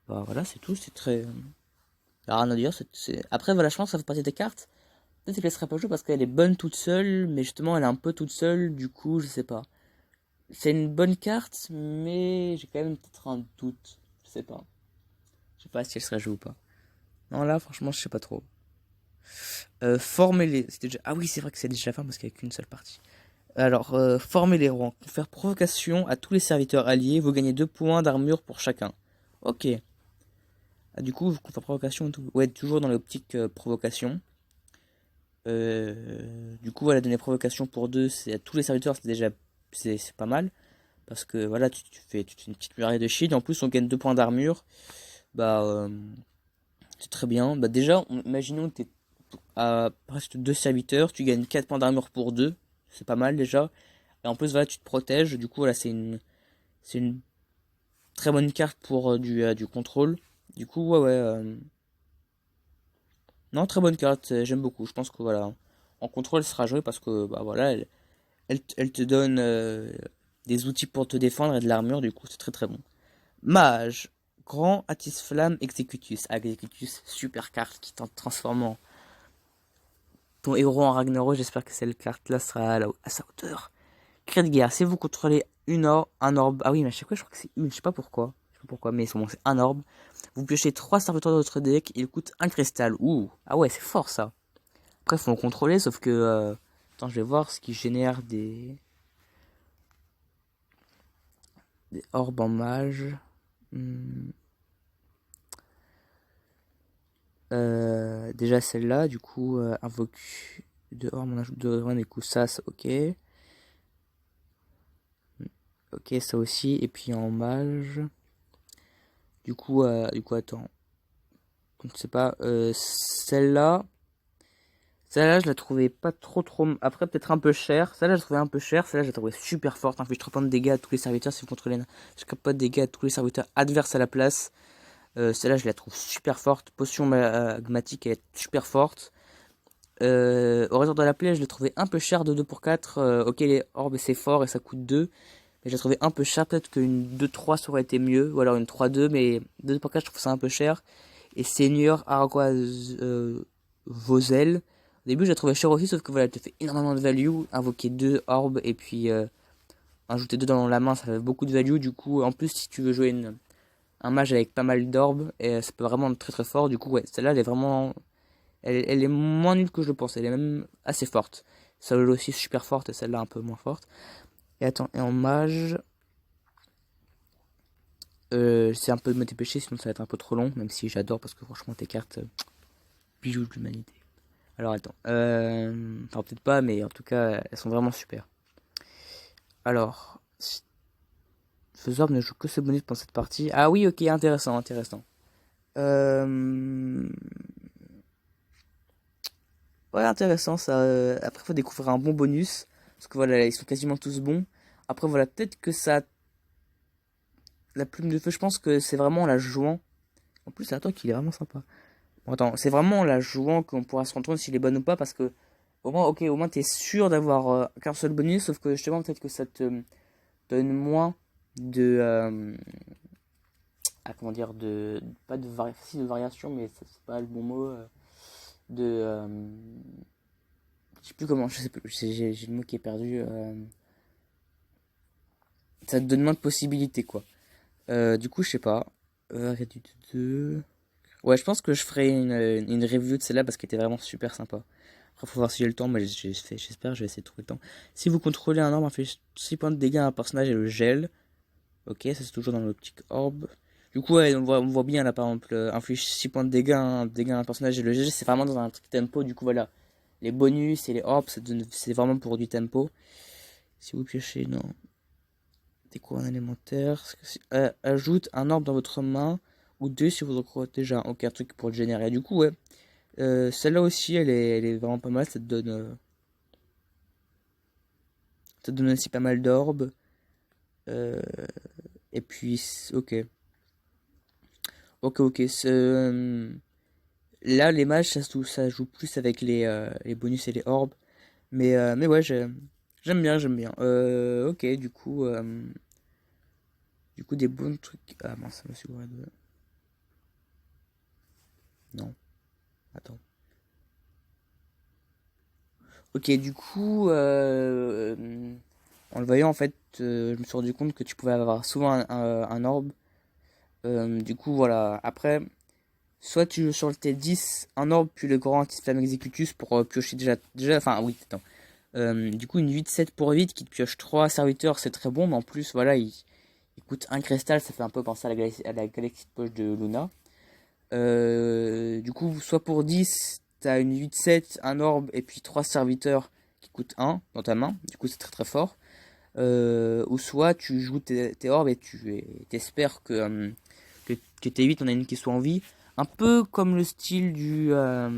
Bah voilà, c'est tout. C'est très. Y a rien à dire. Après, voilà, je pense que ça fait partie des cartes. Peut-être qu'elle serait pas jouée parce qu'elle est bonne toute seule, mais justement, elle est un peu toute seule. Du coup, je sais pas. C'est une bonne carte, mais j'ai quand même peut-être un doute. Je sais pas. Je sais pas si elle serait jouée ou pas. Non, là, franchement, je sais pas trop. Former les... Déjà... Ah oui, c'est vrai que c'est déjà fait parce qu'il n'y a qu'une seule partie. Alors, former les rangs. Faire provocation à tous les serviteurs alliés. Vous gagnez 2 points d'armure pour chacun. Ok. Ah, du coup, vous faire provocation et tout. Ouais, toujours dans l'optique provocation. Du coup, voilà, donner provocation pour 2, c'est à tous les serviteurs, c'est déjà c'est pas mal. Parce que voilà, tu fais une petite muraille de shield. En plus, on gagne 2 points d'armure. Bah, c'est très bien. Bah, déjà, imaginons que tu es à presque 2 serviteurs. Tu gagnes 4 points d'armure pour 2. C'est pas mal déjà. Et en plus, voilà, tu te protèges. Du coup, voilà, c'est une très bonne carte pour du contrôle. Du coup, ouais, ouais. Non, très bonne carte. J'aime beaucoup. Je pense que voilà, en contrôle, elle sera jouée parce que, bah voilà, elle te donne des outils pour te défendre et de l'armure. Du coup, c'est très très bon. Mage, grand Atis Flamme Executus. Executus, super carte qui tente transforme en ton héros en Ragnarok. J'espère que cette carte-là sera à sa hauteur. Cri de guerre, si vous contrôlez un orbe. Ah oui, mais à chaque fois, je crois que c'est une. Je sais pas pourquoi. Je sais pas pourquoi, mais c'est un orbe. Vous piochez 3 serviteurs de votre deck. Il coûte un cristal. Ouh, ah ouais, c'est fort ça. Après, faut en contrôler, sauf que. Attends, je vais voir ce qui génère des orbes en mage. Hmm. Déjà celle-là, du coup, invoque dehors, on ajoute de du coup ça, c'est ok. Ok, ça aussi, et puis en mage. Du coup, attends. Je ne sais pas, celle-là, je la trouvais pas trop. Après, peut-être un peu chère. Celle-là, je la trouvais un peu chère. Celle-là, je la trouvais super forte. Inflige 3 points de dégâts à tous les serviteurs si vous contrôlez. Je capte pas de dégâts à tous les serviteurs adverses à la place. Celle-là, je la trouve super forte. Potion magmatique, elle est super forte. Orateur de la plaie, je l'ai trouvé un peu cher de 2 pour 4. Ok, les orbes c'est fort et ça coûte 2. Mais je l'ai trouvé un peu cher. Peut-être qu'une 2-3 ça aurait été mieux. Ou alors une 3-2. Mais 2 pour 4, je trouve ça un peu cher. Et Seigneur Argoise Vosel. Au début, je l'ai trouvé cher aussi. Sauf que voilà, elle te fait énormément de value. Invoquer 2 orbes et puis ajouter 2 dans la main, ça fait beaucoup de value. Du coup, en plus, si tu veux jouer un mage avec pas mal d'orbes, ça peut vraiment être très très fort. Du coup, ouais, celle-là, elle est vraiment. Elle est moins nulle que je pense, elle est même assez forte. Celle-là aussi super forte et celle-là un peu moins forte. Et attends, et en mage, c'est un peu de me dépêcher, sinon ça va être un peu trop long, même si j'adore parce que franchement tes cartes, bijoux de l'humanité. Alors attends, enfin peut-être pas, mais en tout cas elles sont vraiment super. Alors, faisable ne joue que ce bonus pendant cette partie. Ah oui, ok, intéressant, intéressant. Euh... Ouais, intéressant ça. Après, faut découvrir un bon bonus. Parce que voilà, ils sont quasiment tous bons. Après, voilà, peut-être que ça. La plume de feu, je pense que c'est vraiment en la jouant. En plus, c'est un truc qui est vraiment sympa. Bon, attends, c'est vraiment en la jouant qu'on pourra se rendre compte s'il est bon ou pas. Parce que, au moins, ok, au moins, t'es sûr d'avoir qu'un seul bonus. Sauf que justement, peut-être que ça te donne moins de. Ah, comment dire, pas de, si, de variation, mais c'est pas le bon mot. De. Je sais plus comment, je sais plus, j'ai le mot qui est perdu. Ça te donne moins de possibilités, quoi. Du coup, je sais pas. Réduit de 2. Ouais, je pense que je ferai une review de celle-là parce qu'elle était vraiment super sympa. Après, faut voir si j'ai le temps, mais j'espère, je vais essayer de trouver le temps. Si vous contrôlez un orbe, inflige 6 points de dégâts à un personnage et le gel. Ok, ça c'est toujours dans l'optique orbe. Du coup, ouais, on voit bien là, par exemple, inflige 6 points de dégâts à un personnage et le gel, c'est vraiment dans un truc tempo. Du coup, voilà. Les bonus et les orbes, c'est vraiment pour du tempo. Si vous piochez, non. Des couronnes élémentaires. Ajoute un orbe dans votre main. Ou deux si vous en croyez déjà. Ok, un truc pour le générer. Du coup, ouais. Celle-là aussi, elle est vraiment pas mal. Ça te donne aussi pas mal d'orbes. Euh, et puis, ok. Ok, ok. Là, les mages, ça joue plus avec les bonus et les orbes. Mais ouais, j'aime bien, j'aime bien. Ok, du coup, des bons trucs. Ah mince, ça me suis gouré de. Non, attends. Ok, du coup, en le voyant, en fait, je me suis rendu compte que tu pouvais avoir souvent un orbe. Du coup, voilà. Après, soit tu joues sur le T10, un orbe, puis le grand anti-flamme executus pour piocher enfin, oui, attends. Du coup, une 8-7 pour 8 qui te pioche 3 serviteurs, c'est très bon, mais en plus, voilà, il coûte un cristal, ça fait un peu penser à la galaxie de poche de Luna. Du coup, soit pour 10, t'as une 8-7, un orbe, et puis 3 serviteurs qui coûtent 1 dans ta main. Du coup, c'est très très fort. Ou soit tu joues tes orbes et tu espères que tes 8, on a une qui soit en vie. Un peu comme le style de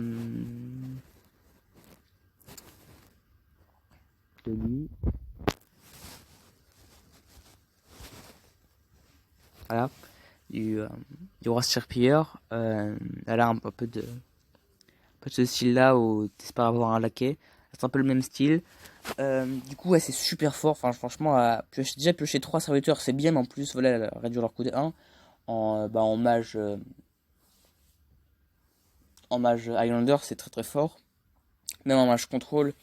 lui. Voilà. Du, euh, du roi serpilleur. Elle a un peu de ce style-là où tu espères avoir un laquais. C'est un peu le même style. Du coup, ouais, c'est super fort. Enfin, franchement, déjà piocher 3 serviteurs, c'est bien, mais en plus, voilà, réduire leur coût de 1 en mage. En mage Highlander, c'est très très fort. Même en mage contrôle,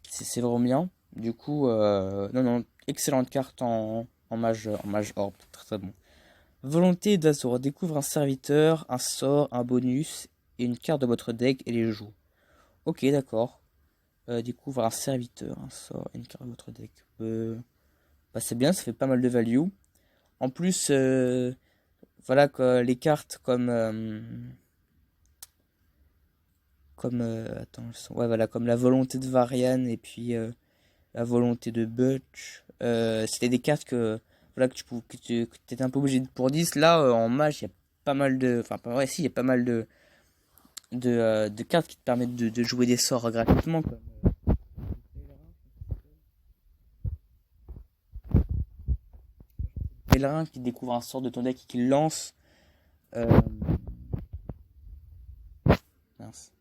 c'est vraiment bien. Du coup, non, non, excellente carte en mage orb, très très bon. Volonté d'Azur, découvre un serviteur, un sort, un bonus et une carte de votre deck et les joue. Ok, d'accord. Découvre un serviteur, un sort et une carte de votre deck. Bah, c'est bien, ça fait pas mal de value. En plus, voilà que les cartes attends, ouais, voilà, comme la volonté de Varian et puis la volonté de Butch. C'était des cartes voilà, que tu étais un peu obligé de pour 10. Là, en mage, il y a pas mal de. Enfin, ouais, si, il y a pas mal de cartes qui te permettent de jouer des sorts gratuitement. Comme Pèlerin qui découvre un sort de ton deck et qui le lance. Euh, mince.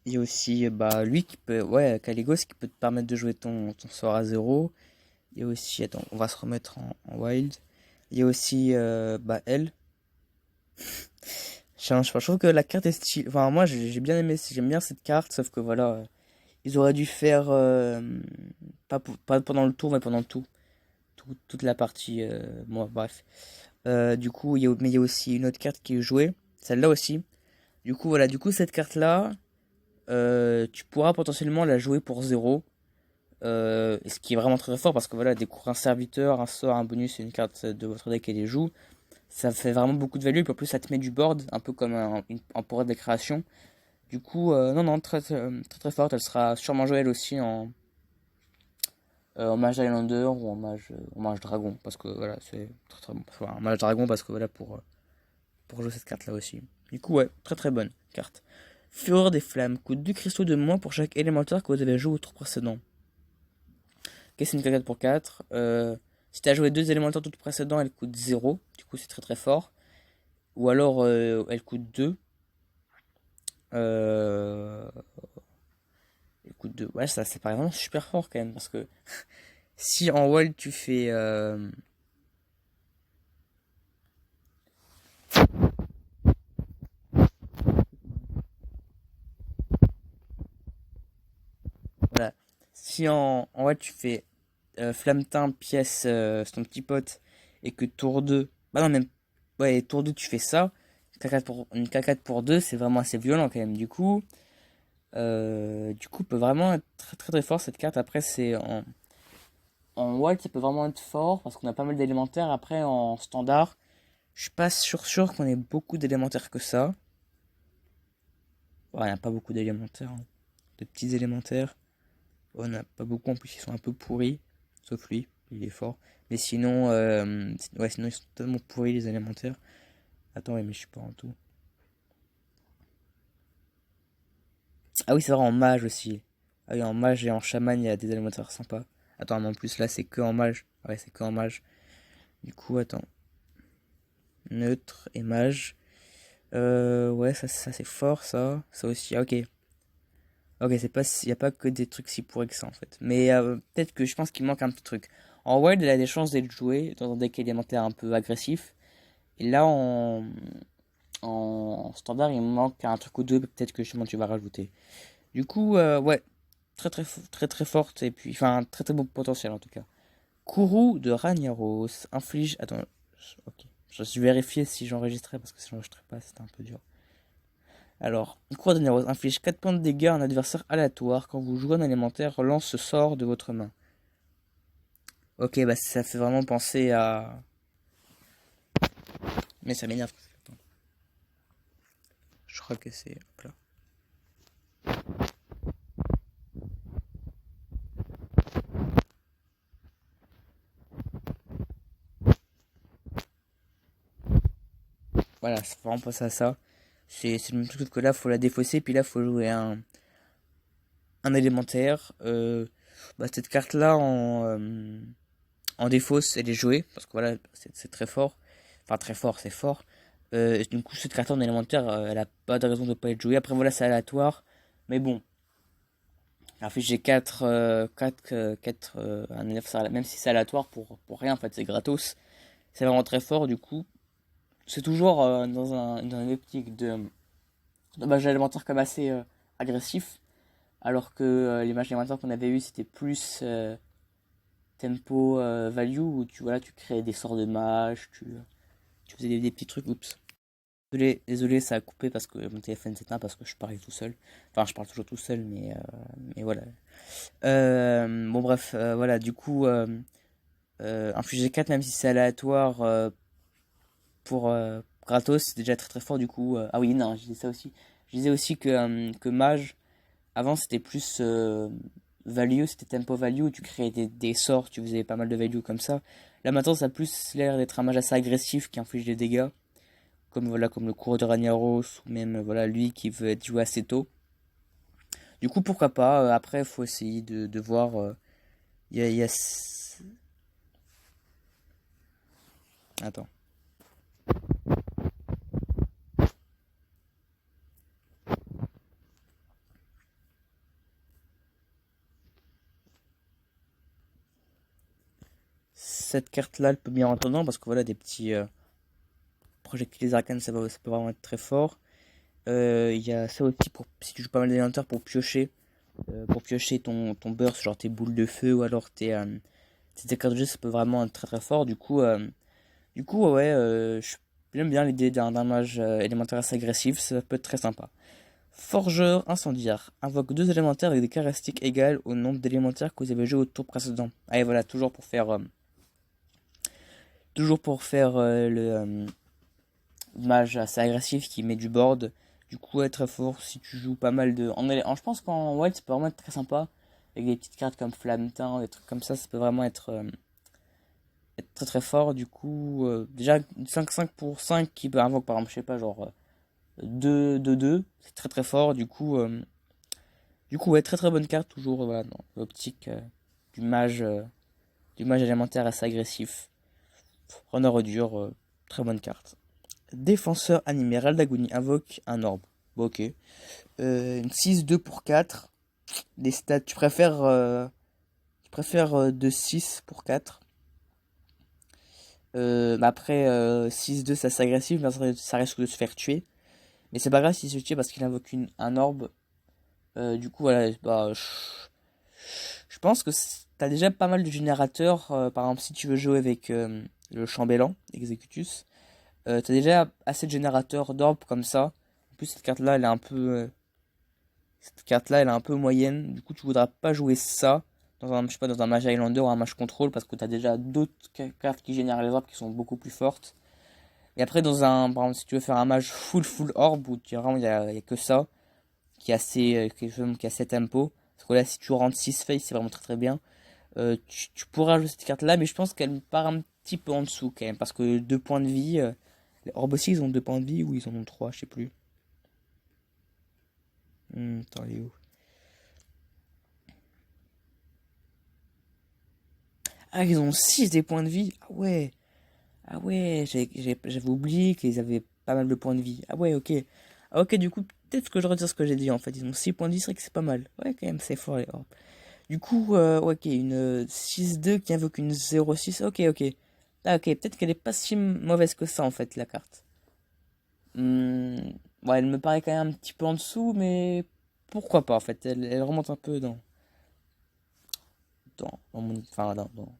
Il y a aussi bah, lui qui peut. Ouais, Caligos qui peut te permettre de jouer ton sort à 0. Il y a aussi. Attends, on va se remettre en wild. Il y a aussi bah, elle. Je trouve que la carte est stylée. Enfin, moi j'ai bien aimé, j'aime bien cette carte, sauf que voilà, ils auraient dû faire pas pendant le tour, mais pendant toute la partie. Moi, bref. Du coup, mais il y a aussi une autre carte qui est jouée, celle-là aussi. Du coup, voilà, du coup, cette carte-là, tu pourras potentiellement la jouer pour 0. Ce qui est vraiment très fort parce que voilà, découvrir un serviteur, un sort, un bonus et une carte de votre deck et les joue. Ça fait vraiment beaucoup de value, et puis en plus ça te met du board, un peu comme un pourrait de création. Du coup, non, non, très forte. Elle sera sûrement jouée elle aussi en mage Highlander ou en mage dragon. Parce que voilà, c'est très très bon. Enfin, en mage dragon parce que voilà, pour jouer cette carte là aussi. Du coup, ouais, très très bonne carte. Fureur des flammes, coûte 2 cristaux de moins pour chaque élémentaire que vous avez joué au tour précédent. Ok, c'est une 4 pour 4. Si tu as joué 2 élémentaires au tour précédent, elle coûte 0. Du coup, c'est très très fort. Ou alors, elle coûte 2. Euh, Écoute, ouais, ça c'est par exemple super fort quand même parce que si en World tu fais voilà, si en World tu fais Flammeteint pièce c'est ton petit pote et que tour 2 bah non même ouais tour 2 tu fais ça une K4 pour 2 c'est vraiment assez violent quand même du coup peut vraiment être très très très fort cette carte. Après c'est en World ça peut vraiment être fort parce qu'on a pas mal d'élémentaires. Après en standard je suis pas sûr qu'on ait beaucoup d'élémentaires que ça. Ouais, il n'y a pas beaucoup d'élémentaires, hein. De petits élémentaires. On n'a pas beaucoup, en plus ils sont un peu pourris. Sauf lui, il est fort. Mais sinon, ouais, sinon ils sont tellement pourris les élémentaires. Attends, ouais, mais je suis pas en tout. Ah oui, c'est vrai, en mage aussi. Ah oui, en mage et en chaman, il y a des élémentaires sympas. Attends, mais en plus là, c'est que en mage. Ouais, c'est que en mage. Du coup, attends. Neutre et mage. Ouais, ça c'est fort, ça. Ça aussi, ah, ok. Ok, c'est pas, y a pas que des trucs si pourris que ça en fait. Mais peut-être que je pense qu'il manque un petit truc. En wild, elle a des chances d'être jouée dans un deck élémentaire un peu agressif. Et là, en standard, il me manque un truc ou deux, peut-être que justement tu vas rajouter. Du coup, ouais, très très forte, et puis, enfin, très très beau potentiel en tout cas. Kourou de Ragnaros inflige. Attends, ok. Je vais vérifier si j'enregistrais parce que si j'enregistrais pas, c'était un peu dur. Alors, Kourou de Ragnaros inflige 4 points de dégâts à un adversaire aléatoire quand vous jouez un élémentaire relance ce sort de votre main. Ok, bah ça fait vraiment penser à. Mais ça m'énerve. Attends. Je crois que c'est. Hop là. Voilà, c'est vraiment penser à ça. C'est le même truc que là, faut la défausser, puis là, faut jouer un élémentaire. Bah, cette carte-là, en défausse, elle est jouée, parce que voilà, c'est très fort. Enfin, très fort, c'est fort. Du coup, cette carte en élémentaire, elle a pas de raison de pas être jouée. Après, voilà, c'est aléatoire. Mais bon, en fait, j'ai 4 un adversaire, même si c'est aléatoire, pour rien, en fait, c'est gratos. C'est vraiment très fort, du coup. C'est toujours dans une optique de mage élémentaire comme assez agressif. Alors que les mages élémentaires qu'on avait eu c'était plus tempo value, où tu créais des sorts de mage, tu faisais des petits trucs. Oups. Désolé, ça a coupé parce que mon téléphone s'éteint parce que je parlais tout seul. Enfin, je parle toujours tout seul, mais voilà. Bon, bref, voilà, du coup, infliger 4, même si c'est aléatoire pour gratos, c'est déjà très très fort. Du coup, ah oui, non, je disais ça aussi. Je disais aussi que mage, avant c'était plus value, c'était tempo value, où tu créais des sorts, tu faisais pas mal de value comme ça. Là maintenant, ça a plus l'air d'être un mage assez agressif qui inflige des dégâts comme voilà comme le coureur de Ragnaros ou même voilà lui qui veut être joué assez tôt. Du coup pourquoi pas. Après faut essayer de voir. Il y a attends. Cette carte là elle peut bien rentrer dedans parce que voilà des petits projectiles arcanes ça peut vraiment être très fort. Il y a ça aussi pour si tu joues pas mal d'élémentaires pour piocher ton burst genre tes boules de feu ou alors tes cartes de jeu ça peut vraiment être très très fort. Du coup ouais j'aime bien l'idée d'un mage élémentaire assez agressif, ça peut être très sympa. Forgeur incendiaire. Invoque deux élémentaires avec des caractéristiques égales au nombre d'élémentaires que vous avez joué au tour précédent. Allez voilà, toujours pour faire le mage assez agressif qui met du board. Du coup, être très fort si tu joues pas mal de. Je pense qu'en white, ça peut vraiment être très sympa. Avec des petites cartes comme Flameteint, des trucs comme ça peut vraiment être très très fort. Du coup, déjà, 5-5 pour 5 qui peut invoquer par exemple, je sais pas, genre 2-2-2. C'est très très fort. Du coup, ouais, très très bonne carte, toujours voilà, dans l'optique du mage euh, du mage élémentaire assez agressif. Runner dur, très bonne carte. Défenseur animé, Raldaguni invoque un orbe. Bon, ok. Une 6-2 pour 4. Des stats, tu préfères 2-6 pour 4. Après, 6-2, ça c'est agressif, mais ça risque de se faire tuer. Mais c'est pas grave s'il se tue parce qu'il invoque un orbe. Du coup, voilà, bah, je pense que t'as déjà pas mal de générateurs. Par exemple, si tu veux jouer avec le chambellan, Executus, t'as déjà assez de générateurs d'orbes comme ça. En plus, cette carte-là, elle est un peu moyenne. Du coup, tu voudras pas jouer ça je sais pas, dans un Mage Highlander ou un Mage Control parce que t'as déjà d'autres cartes qui génèrent les orbes qui sont beaucoup plus fortes. Et après, par exemple, si tu veux faire un Mage full orb où vraiment il y a que ça, qui est assez tempo. Parce que là, si tu rentres 6 face, c'est vraiment très très bien. Tu pourras jouer cette carte là, mais je pense qu'elle me part un petit peu en dessous quand même. Parce que 2 points de vie. Les orbes aussi, ils ont 2 points de vie ou ils en ont 3 je sais plus. Attends, elle est où? Ah, ils ont 6 des points de vie. Ah ouais, j'avais oublié qu'ils avaient pas mal de points de vie. Ah ouais, ok. Ah ok, du coup, peut-être que je retire ce que j'ai dit en fait. Ils ont 6 points de vie, c'est vrai que c'est pas mal. Ouais, quand même, c'est fort les orbes. Du coup, ouais, ok, une 6-2 qui invoque une 0-6. Ok, ok. Ah, ok, peut-être qu'elle est pas si mauvaise que ça en fait, la carte. Ouais, elle me paraît quand même un petit peu en dessous, mais pourquoi pas en fait. Elle remonte un peu dans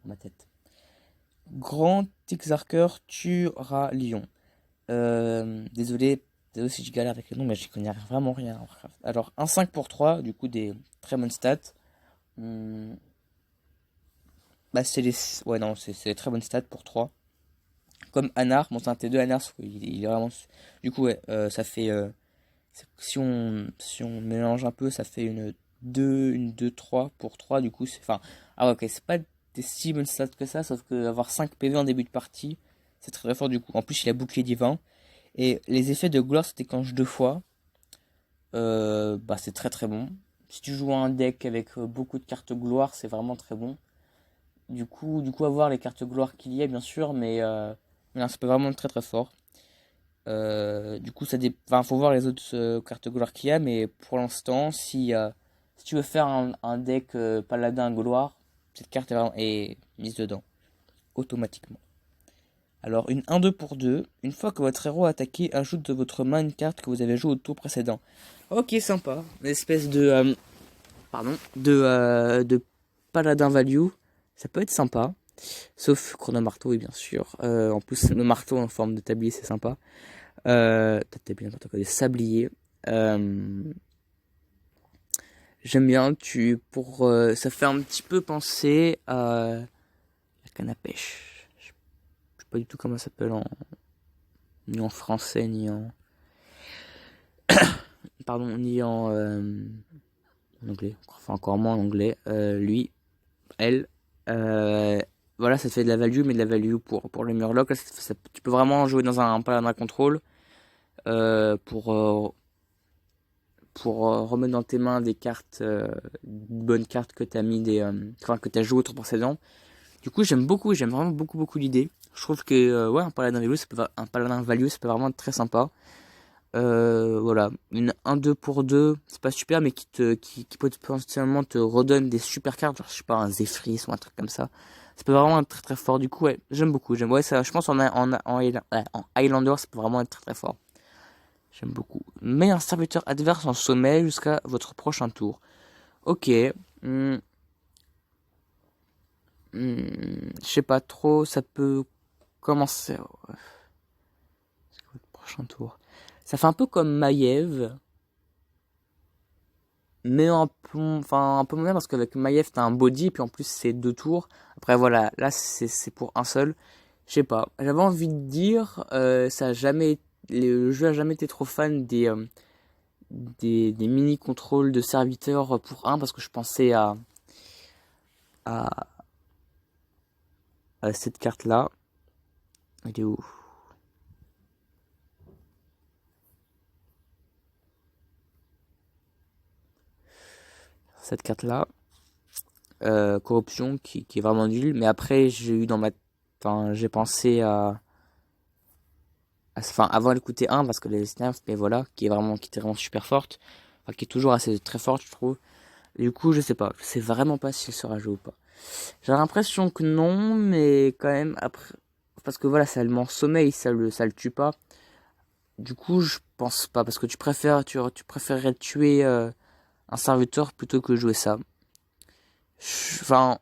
ma tête. Grand Exarcher tuera Lion. Désolé si je galère avec le nom, mais j'y connais vraiment rien en Warcraft. Alors, un 5 pour 3, du coup, des très bonnes stats. Hum, Bah, c'est les. Ouais, non, c'est des très bonnes stats pour 3. Comme Anar, bon, c'est un T2 Anar, sauf qu'il est vraiment. Du coup, ouais, ça fait. Si on mélange un peu, ça fait une 2 3 pour 3. Du coup, c'est. Enfin, ah, ouais, ok, c'est pas des si bonnes stats que ça, sauf que avoir 5 PV en début de partie, c'est très très fort du coup. En plus, il a bouclier divin. Et les effets de gloire se déclenchent 2 fois. Bah, c'est très très bon. Si tu joues un deck avec beaucoup de cartes gloire, c'est vraiment très bon. Du coup, avoir les cartes gloire qu'il y a, bien sûr, mais non, ça peut vraiment être très très fort. Du coup, enfin, faut voir les autres cartes gloire qu'il y a, mais pour l'instant, si tu veux faire un deck paladin gloire, cette carte est mise dedans, automatiquement. Alors, une 1-2 pour 2. Une fois que votre héros a attaqué, ajoute de votre main une carte que vous avez jouée au tour précédent. Ok, sympa. Une espèce de paladin value. Ça peut être sympa. Sauf chronomarteau, oui, bien sûr. En plus, le marteau en forme de tablier, c'est sympa. Tablier, n'importe quoi, des sabliers. Euh, J'aime bien. Ça fait un petit peu penser à la canne à pêche. Je sais pas du tout comment ça s'appelle ni en français, ni en anglais. Enfin, encore moins en anglais. Lui, elle. Euh, voilà, ça te fait de la value, mais de la value pour le Murloc. Là, tu peux vraiment jouer dans un paladin contrôle euh, pour, euh, pour remettre dans tes mains des cartes, bonnes cartes que t'as mis enfin, que t'as joué au tour précédent. Du coup, j'aime vraiment beaucoup, beaucoup l'idée. Je trouve que, ouais, un paladin value, ça peut vraiment être très sympa. Voilà, une 1-2 pour 2, c'est pas super, mais qui peut potentiellement te redonne des super cartes, genre, je sais pas, un Zephyr ou un truc comme ça. Ça peut vraiment être très très fort. Du coup, ouais, j'aime beaucoup. Ouais, ça, je pense en Highlander, ça peut vraiment être très très fort. J'aime beaucoup. Mais un serviteur adverse en sommeil jusqu'à votre prochain tour. Ok. Hmm, je sais pas trop, ça peut commencer. Jusqu'à votre prochain tour. Ça fait un peu comme Maiev. Mais un peu moins parce qu'avec Maiev t'as un body, puis en plus c'est 2 tours. Après voilà, là c'est pour un seul. Je sais pas, j'avais envie de dire, le jeu a jamais été trop fan des mini-contrôles de serviteurs pour un, parce que je pensais à, à cette carte-là. Elle est où? Cette carte-là. Corruption qui est vraiment nulle. Mais après, j'ai pensé enfin, avant elle coûtait 1 parce que les nerfs, mais voilà, qui était vraiment super forte. Enfin, qui est toujours assez très forte, je trouve. Et du coup, je sais pas. Je sais vraiment pas si elle sera jouée ou pas. J'ai l'impression que non, mais quand même, après. Parce que voilà, ça le met en sommeil, ça le tue pas. Du coup, je pense pas. Parce que tu préférerais tuer un serviteur plutôt que jouer ça. Enfin,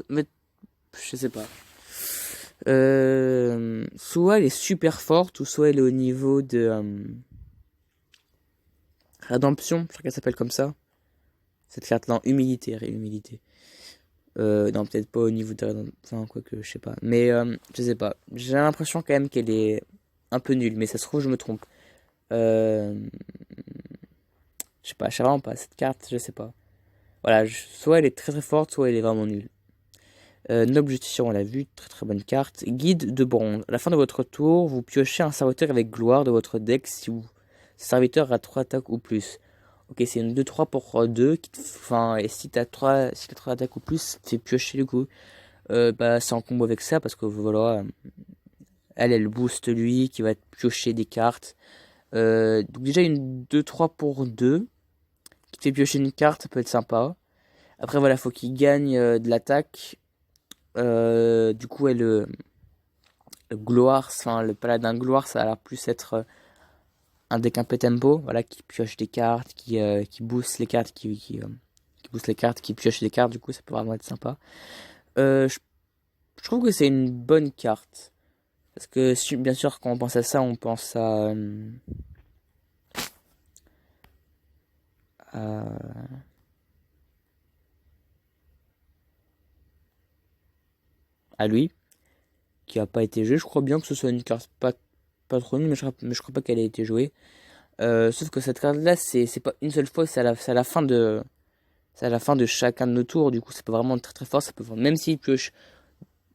mais je sais pas. Soit elle est super forte, ou soit elle est au niveau de Rédemption, je crois qu'elle s'appelle comme ça. Cette carte-là, humilité. Non, peut-être pas au niveau de Rédemption, enfin, quoi que, je sais pas. Mais, je sais pas. J'ai l'impression quand même qu'elle est un peu nulle, mais ça se trouve, je me trompe. Euh, je sais vraiment pas. Cette carte, je sais pas. Voilà, soit elle est très très forte, soit elle est vraiment nulle. Noble Justicier, on l'a vu, très très bonne carte. Guide de bronze. À la fin de votre tour, vous piochez un serviteur avec gloire de votre deck si ce serviteur a 3 attaques ou plus. Ok, c'est une 2-3 pour 2. Enfin, et si t'as 3 attaques ou plus, ça te fait piocher du coup. Bah, c'est en combo avec ça parce que voilà, elle booste lui qui va piocher des cartes. Donc, déjà, une 2-3 pour 2 qui te fait piocher une carte, ça peut être sympa. Après, voilà, faut qu'il gagne de l'attaque. Du coup, le gloire, enfin le paladin gloire, ça a l'air plus être un deck un peu tempo, voilà, qui pioche des cartes, qui booste les cartes, qui booste les cartes, qui pioche des cartes, du coup ça peut vraiment être sympa. Euh, je, je trouve que c'est une bonne carte. Parce que bien sûr quand on pense à ça, on pense à, à lui, qui a pas été joué. Je crois bien que ce soit une carte pas trop nulle, mais je crois pas qu'elle ait été jouée. Sauf que cette carte-là, c'est pas une seule fois, c'est à la fin de, c'est à la fin de chacun de nos tours. Du coup, c'est pas vraiment très très fort. Ça peut, même s'il pioche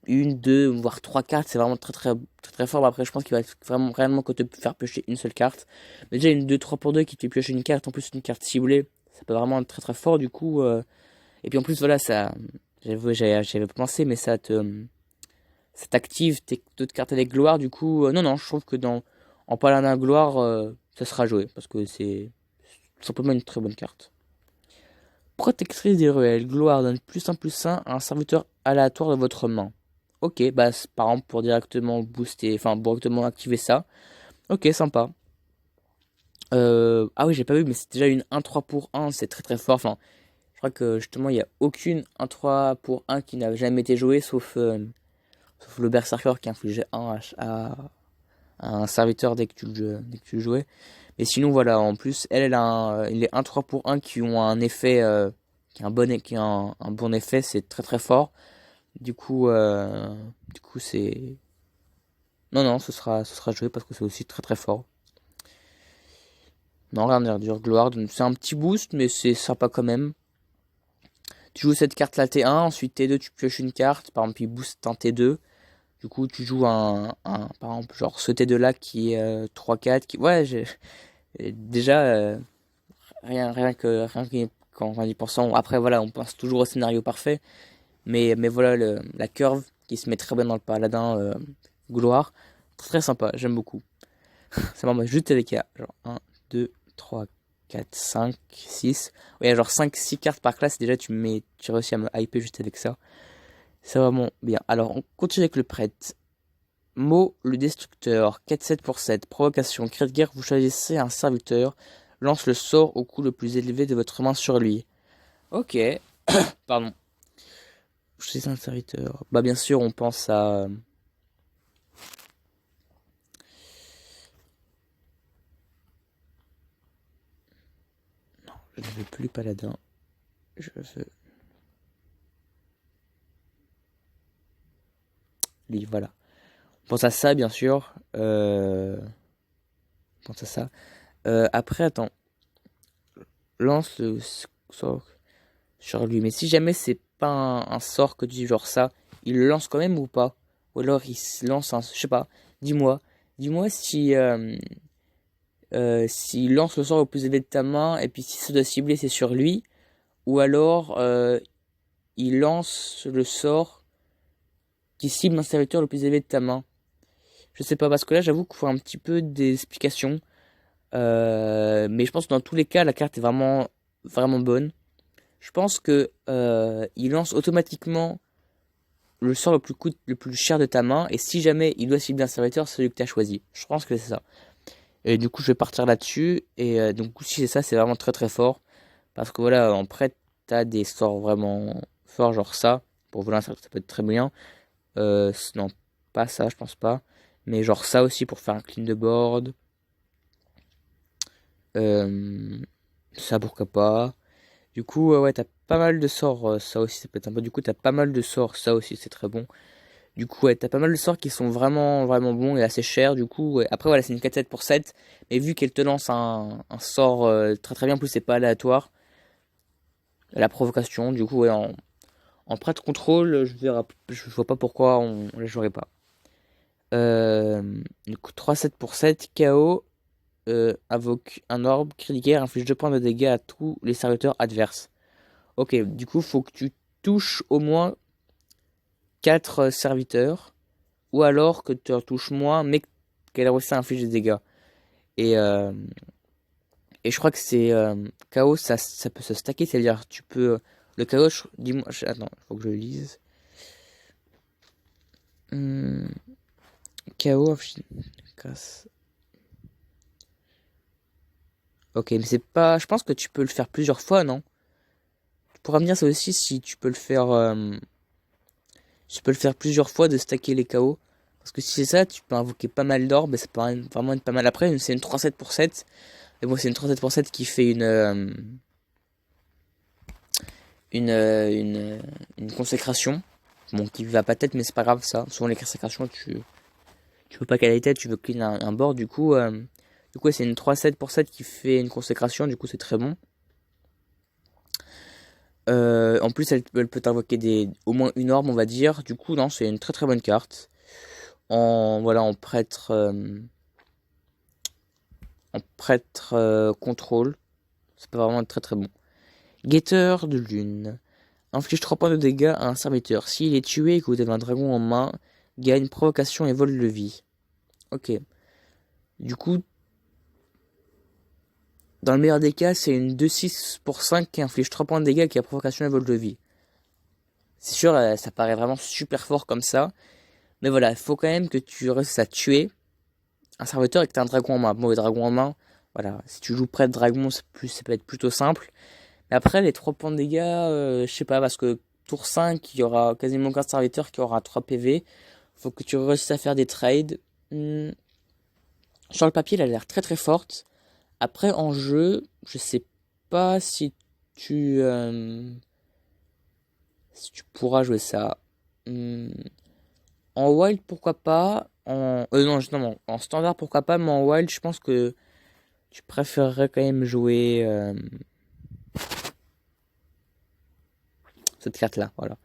une, deux, voire trois cartes, c'est vraiment très très très très fort. Après, je pense qu'il va vraiment réellement que te faire piocher une seule carte. Mais déjà, une 2 3 pour 2 qui te pioche une carte, en plus une carte ciblée, ça peut vraiment être très très fort. Du coup, et puis en plus, voilà, ça, j'avais pensé, mais ça t'active tes d'autres cartes avec gloire. Du coup, non, non, je trouve que en paladin gloire, ça sera joué parce que c'est tout simplement une très bonne carte. Protectrice des ruelles, gloire donne plus un à un serviteur aléatoire de votre main. Ok, bah par exemple pour directement booster, enfin pour directement activer ça. Ok, sympa. Ah oui, j'ai pas vu, mais c'est déjà une 1-3 pour 1, c'est très très fort. Enfin, je crois que justement il n'y a aucune 1-3 pour 1 qui n'a jamais été jouée, sauf le Berserker qui infligeait 1 à un serviteur dès que tu le jouais. Mais sinon, voilà, en plus, elle a les 1-3 pour 1 qui ont un effet, qui a un bon effet, c'est très très fort. Du coup, c'est. Non, non, ce sera joué parce que c'est aussi très très fort. Non, rien à dire, gloire, donc c'est un petit boost, mais c'est sympa quand même. Tu joues cette carte là T1, ensuite T2, tu pioches une carte, par exemple, il booste un T2. Du coup, tu joues par exemple, genre ce T2 là qui est 3-4, qui. Ouais, déjà, rien que quand on y pensant, après voilà, on pense toujours au scénario parfait, mais voilà, la curve qui se met très bien dans le paladin gloire, très sympa, j'aime beaucoup. C'est marrant, juste avec genre un 2 3 4 5 6 ouais, genre 5 6 cartes par classe, déjà tu réussis à me hyper juste avec ça. C'est vraiment bien. Alors, on continue avec le prêtre. Mo le destructeur, 4-7 pour 7, provocation, cri de guerre, vous choisissez un serviteur, lance le sort au coût le plus élevé de votre main sur lui. Ok, pardon. Choisissez un serviteur. Bah bien sûr, on pense à... Non, je ne veux plus paladin. Je veux... Lui, voilà. On pense à ça, bien sûr. On pense à ça. Après, attends. Lance le sort sur lui. Mais si jamais c'est pas un sort que tu dis genre ça, il le lance quand même ou pas? Ou alors il se lance un... Je sais pas. Dis-moi. Dis-moi si... s'il lance le sort le plus élevé de ta main, et puis si ça doit cibler, c'est sur lui. Ou alors il lance le sort qui cible un serviteur le plus élevé de ta main. Je sais pas, parce que là j'avoue qu'il faut un petit peu d'explication. Mais je pense que dans tous les cas, la carte est vraiment, vraiment bonne. Je pense que il lance automatiquement le sort le plus cher de ta main, et si jamais il doit cibler un serviteur, c'est celui que tu as choisi. Je pense que c'est ça. Et du coup, je vais partir là-dessus. Et donc, si c'est ça, c'est vraiment très très fort. Parce que voilà, en prêt, t'as des sorts vraiment forts, genre ça. Pour voler un serviteur, ça peut être très bien. Non, pas ça, je pense pas. Mais genre ça aussi pour faire un clean de board. Euh, Ça, pourquoi pas. Du coup, ouais, t'as pas mal de sorts, ça aussi, ça peut être un peu. Du coup, t'as pas mal de sorts, ça aussi, c'est très bon. Du coup, ouais, t'as pas mal de sorts qui sont vraiment, vraiment bons et assez chers. Du coup, ouais. Après, voilà, c'est une 4-7 pour 7. Mais vu qu'elle te lance un sort très très bien, en plus, c'est pas aléatoire. La provocation, du coup, ouais, en prêt de contrôle, je vois pas pourquoi on la jouerait pas. Du coup, 3-7 pour 7, KO, invoque un orbe, cri de guerre, inflige 2 points de dégâts à tous les serviteurs adverses. Ok, du coup, faut que tu touches au moins 4 serviteurs, ou alors que tu en touches moins, mais qu'elle a réussi à infliger des dégâts. Et, euh, et je crois que c'est KO, ça peut se stacker, c'est-à-dire tu peux... Le KO, dis-moi, attends, il faut que je le lise. KO, casse. Ok, mais c'est pas... Je pense que tu peux le faire plusieurs fois, non? Tu pourras me dire ça aussi si tu peux le faire... tu peux le faire plusieurs fois de stacker les KO. Parce que si c'est ça, tu peux invoquer pas mal d'or, mais ça peut vraiment être pas mal. Après, c'est une 3-7 pour 7. Et bon, c'est une 3-7 pour 7 qui fait une consécration. Bon, qui va pas tête, mais c'est pas grave ça. Souvent les consécrations, tu veux pas qu'elle ait tête, tu veux clean un board. Du coup, c'est une 3-7 pour 7 qui fait une consécration. Du coup, c'est très bon. En plus, elle peut t'invoquer au moins une orbe, on va dire. Du coup, non, c'est une très très bonne carte. Voilà, en prêtre contrôle. C'est pas vraiment très très bon. Guetteur de lune. Inflige 3 points de dégâts à un serviteur. S'il est tué et que vous avez un dragon en main, gagne provocation et vol de vie. Ok. Du coup, dans le meilleur des cas, c'est une 2-6 pour 5 qui inflige 3 points de dégâts qui a provocation et vol de vie. C'est sûr, ça paraît vraiment super fort comme ça. Mais voilà, il faut quand même que tu réussisses à tuer un serviteur et que tu as un dragon en main. Bon, le dragon en main, voilà. Si tu joues près de dragon, ça peut être plutôt simple. Mais après, les 3 points de dégâts, je sais pas, parce que tour 5, il y aura quasiment qu'un serviteur qui aura 3 PV. Faut que tu réussisses à faire des trades. Sur le papier, elle a l'air très très forte. Après, en jeu, je sais pas si tu pourras jouer ça. En wild, pourquoi pas. Non, justement, en standard, pourquoi pas. Mais en wild, je pense que tu préférerais quand même jouer cette carte-là. Voilà.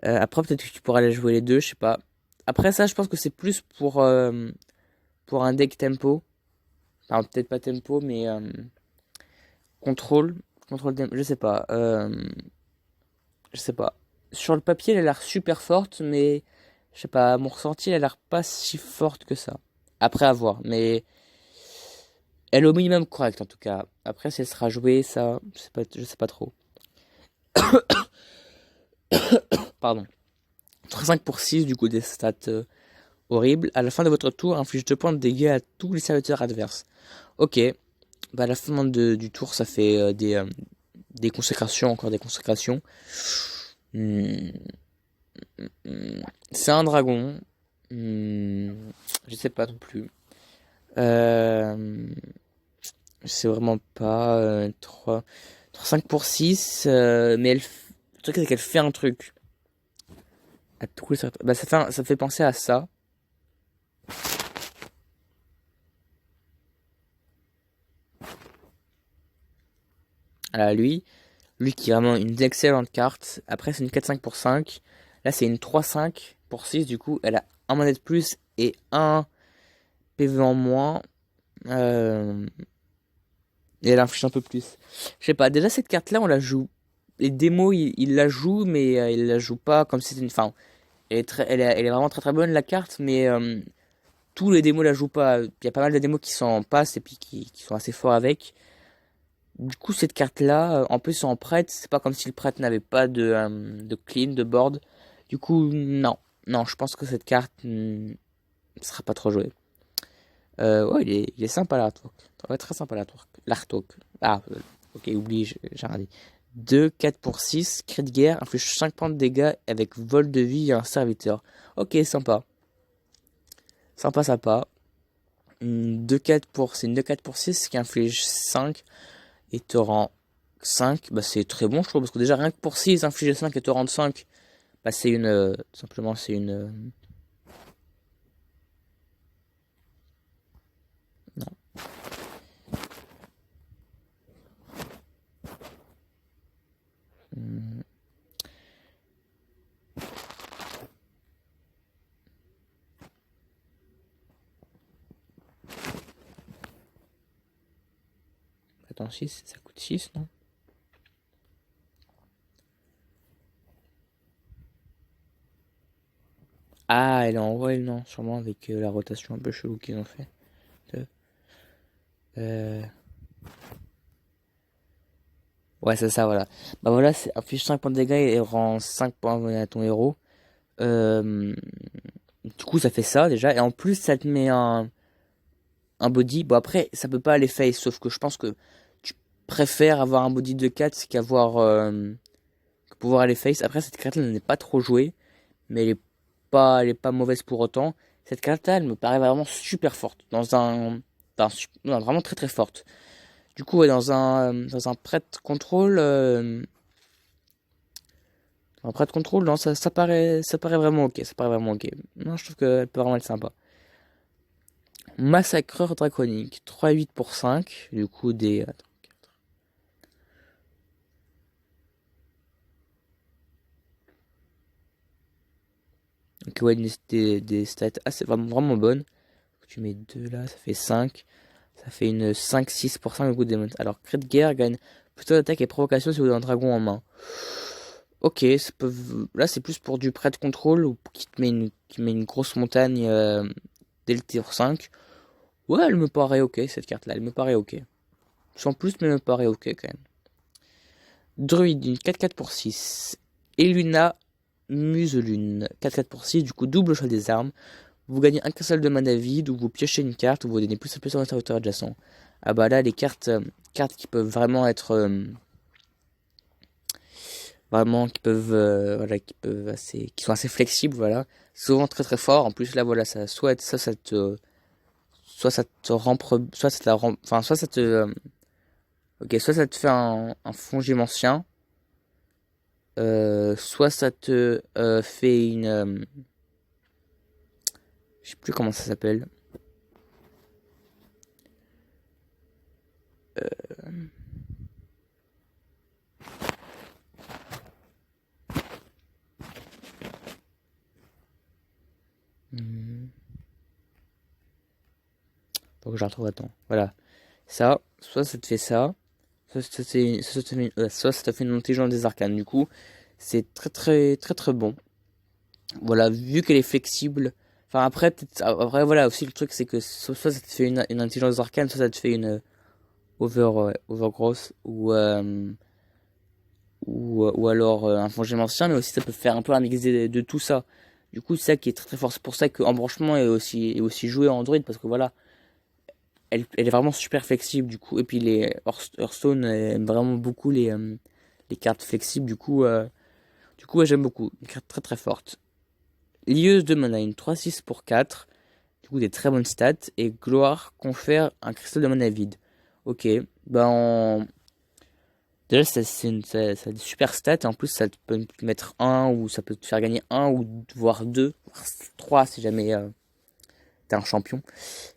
Après, peut-être que tu pourras aller jouer les deux, je sais pas. Après ça, je pense que c'est plus pour un deck tempo. Enfin, peut-être pas tempo, mais contrôle. Contrôle tempo, je sais pas. Je sais pas. Sur le papier, elle a l'air super forte, mais je sais pas, à mon ressenti, elle a l'air pas si forte que ça. Après à voir, mais elle est au minimum correcte en tout cas. Après, si elle sera jouée, ça, je sais pas trop. Pardon. 5 pour 6, du coup, des stats horribles. À la fin de votre tour, inflige 2 points de dégâts à tous les serviteurs adverses. Ok. Bah, à la fin du tour, ça fait des consécrations, encore des consécrations. Hmm. C'est un dragon. Je sais pas non plus. Euh, je sais vraiment pas. 5 pour 6. Mais le truc, c'est qu'elle fait un truc. À tout ça, bah, ça fait penser à ça. À lui. Lui qui est vraiment une excellente carte. Après, c'est une 4-5 pour 5. Là, c'est une 3-5 pour 6. Du coup, elle a un mana de plus et un PV en moins. Euh, et elle inflige un peu plus. Je sais pas, déjà cette carte-là, on la joue. Les démos, il la joue, mais il la joue pas comme si c'était une. Enfin, elle est vraiment très très bonne la carte, mais tous les démos la jouent pas. Il y a pas mal de démos qui s'en passent et puis qui sont assez forts avec. Du coup, cette carte-là, en plus en prête, c'est pas comme si le prêtre n'avait pas de clean, de board. Du coup, non. Non, je pense que cette carte sera pas trop jouée. Ouais, il est sympa l'artwork. Ouais, très sympa l'artwork. Ah, ok, oublie, j'ai rien dit. 2, 4 pour 6, cri de guerre, inflige 5 points de dégâts avec vol de vie à un serviteur. Ok, sympa. Sympa, sympa. 2-4 c'est une 2-4 pour 6 qui inflige 5 et te rend 5. Bah, c'est très bon, je trouve, parce que déjà, rien que pour 6, infliger 5 et te rendre 5, bah, c'est une. Tout simplement, c'est une. Non. Hum, Attends, 6, ça coûte 6, non? Ah, elle est en royal, non, sûrement avec la rotation un peu chelou qu'ils ont fait. De- Euh... Ouais, c'est ça, voilà. Bah voilà, c'est affiche 5 points de dégâts et rend 5 points à ton héros. Du coup, ça fait ça déjà. Et en plus, ça te met un body. Bon après, ça peut pas aller face, sauf que je pense que tu préfères avoir un body de 4 qu'avoir que pouvoir aller face. Après, cette carte-là n'est pas trop jouée, mais elle est pas mauvaise pour autant. Cette carte-là, elle me paraît vraiment super forte, non, vraiment très très forte. Du coup, ouais, dans un prête contrôle, non, ça paraît vraiment ok, ça paraît vraiment ok. Non, je trouve qu'elle peut vraiment être sympa. Massacreur draconique, 3-8 pour 5, du coup des... attends, donc ouais, des stats assez vraiment bonnes. Tu mets 2 là, ça fait 5. Ça fait une 5-6 pour 5 du coup des modes. Alors, cri de guerre gagne plutôt d'attaque et provocation si vous avez un dragon en main. Ok, là c'est plus pour du prêt de contrôle ou qui met une grosse montagne dès le tour 5. Ouais, elle me paraît ok cette carte là, elle me paraît ok. Sans plus, mais elle me paraît ok quand même. Druide, une 4-4 pour 6. Eluna Muselune, 4-4 pour 6, du coup double choix des armes. Vous gagnez un cristal de mana vide ou vous piochez une carte ou vous donnez plus à plus à votre interrupteur adjacent. Ah bah là, les cartes qui peuvent vraiment être... vraiment, qui sont assez flexibles, voilà. Souvent très très forts. En plus là, voilà, soit ça te soit ça te la enfin, soit ça te... ok, soit ça te fait un fongible ancien. Soit ça te fait une... je sais plus comment ça s'appelle. Hmm, faut que je la retrouve, attends. Voilà. Ça, soit ça te fait ça, soit ça te fait une intelligence des arcanes. Du coup, c'est très très très très bon. Voilà, vu qu'elle est flexible. Enfin après, après voilà, aussi le truc c'est que soit ça te fait une intelligence arcane, soit ça te fait une overgrowth ou alors un fongement ancien, mais aussi ça peut faire un peu un mix de tout ça. Du coup, c'est ça qui est très très fort. C'est pour ça que embranchement est aussi joué en Android parce que voilà, elle est vraiment super flexible du coup. Et puis les Hearthstone aiment vraiment beaucoup les cartes flexibles. Du coup ouais, j'aime beaucoup. Une carte très très forte. Lieuse de mana, une 3-6 pour 4. Du coup, des très bonnes stats. Et gloire confère un cristal de mana vide. Ok, ben déjà ça a des super stats. Et en plus, ça peut te mettre un ou ça peut te faire gagner un ou voire deux, voire 3 si jamais t'es un champion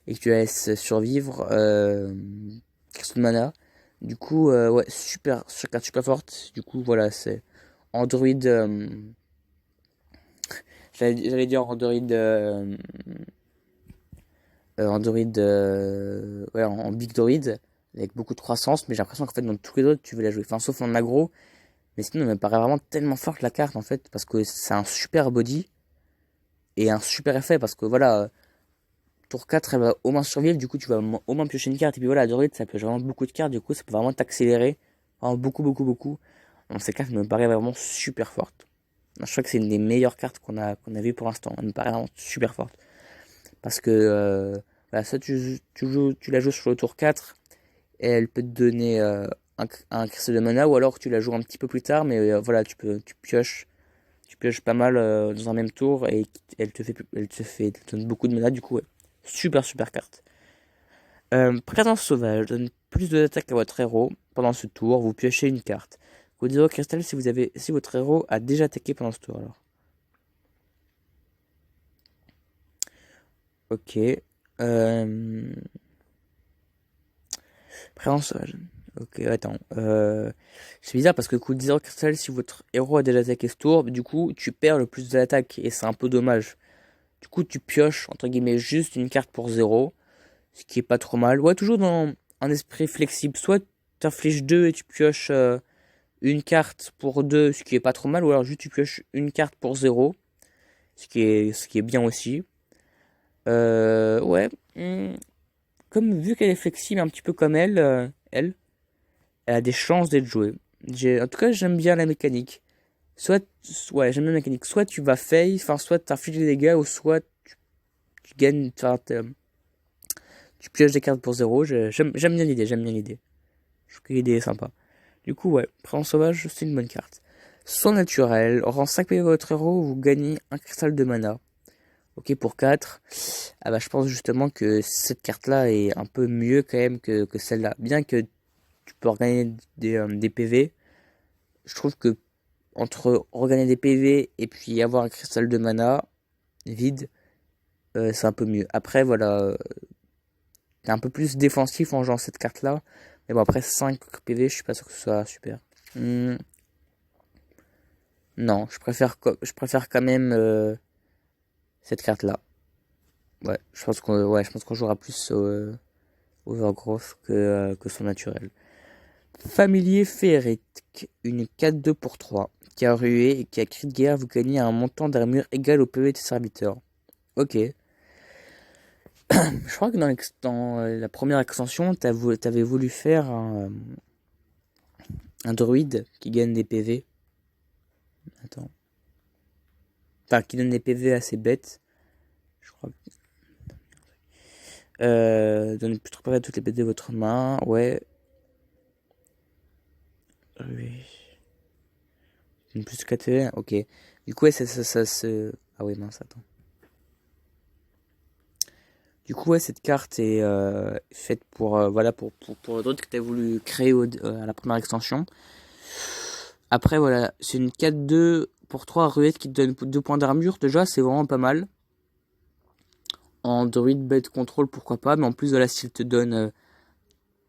et que tu la laisses survivre. Cristal de mana. Du coup, ouais, carte super forte. Du coup, voilà, c'est Android. J'allais dire Android. Android ouais, en Big Droid avec beaucoup de croissance, mais j'ai l'impression qu'en fait dans tous les autres tu veux la jouer, enfin sauf en aggro, mais sinon elle me paraît vraiment tellement forte la carte en fait, parce que c'est un super body et un super effet, parce que voilà, tour 4 elle va au moins survivre, du coup tu vas au moins piocher une carte, et puis voilà, Droid ça pioche vraiment beaucoup de cartes, du coup ça peut vraiment t'accélérer, vraiment beaucoup beaucoup beaucoup, donc cette carte me paraît vraiment super forte. Je crois que c'est une des meilleures cartes qu'on a vu pour l'instant, elle me paraît vraiment super forte. Parce que voilà, ça tu la joues sur le tour 4 et elle peut te donner un cristal de mana, ou alors tu la joues un petit peu plus tard, mais voilà, tu pioches pas mal dans un même tour et elle te donne beaucoup de mana, du coup, ouais. Super super carte. Présence sauvage donne plus d'attaque à votre héros pendant ce tour, vous piochez une carte. Vous dites au cristal si votre héros a déjà attaqué pendant ce tour alors. Ok. Euh, Présence sauvage. Ok, attends. C'est bizarre parce que coup de 10 cristal, si votre héros a déjà attaqué ce tour, du coup, tu perds le plus de l'attaque et c'est un peu dommage. Du coup, tu pioches, entre guillemets, juste une carte pour 0, ce qui est pas trop mal. Ouais, toujours dans un esprit flexible. Soit tu infliges 2 et tu pioches une carte pour 2, ce qui est pas trop mal, ou alors juste tu pioches une carte pour 0, ce qui est bien aussi. Ouais. Comme vu qu'elle est flexible, un petit peu comme elle a des chances d'être jouée. En tout cas, j'aime bien la mécanique. Ouais, j'aime bien la mécanique. Soit tu vas fail, enfin, soit t'infliges des dégâts, ou soit tu gagnes, enfin, Tu pioches des cartes pour 0. J'aime bien l'idée, j'aime bien l'idée. Je trouve que l'idée est sympa. Du coup, ouais, Présence sauvage, c'est une bonne carte. Son naturel, rend 5 PV votre héros, vous gagnez un cristal de mana. Ok, pour 4. Ah bah, je pense justement que cette carte-là est un peu mieux quand même que celle-là. Bien que tu peux regagner des PV, je trouve que entre regagner des PV et puis avoir un cristal de mana vide, c'est un peu mieux. Après, voilà, t'es un peu plus défensif en jouant cette carte-là. Mais bon, après 5 PV, je suis pas sûr que ce soit super. Hmm, non, je préfère quand même cette carte-là. Ouais, je pense qu'on jouera plus Overgrowth que son naturel. Familier féerique, une 4-2 pour 3, qui a rué et qui a cri de guerre, vous gagnez un montant d'armure égal au PV de serviteur. Ok. Je crois que dans la première extension, t'avais voulu faire un druide qui gagne des PV. Attends. Enfin, qui donne des PV assez bêtes. Je crois que... donnez plus trop PV à toutes les PV de votre main. Ouais. Oui. Une plus 4 PV. Ok. Du coup, ouais, ça se... Ah oui, mince, attends. Du coup, ouais, cette carte est faite voilà, pour le druide que tu as voulu créer à la première extension. Après, voilà, c'est une 4-2 pour 3 ruettes qui te donne 2 points d'armure. Déjà, c'est vraiment pas mal. En druid bête contrôle, pourquoi pas. Mais en plus, voilà, s'il te donne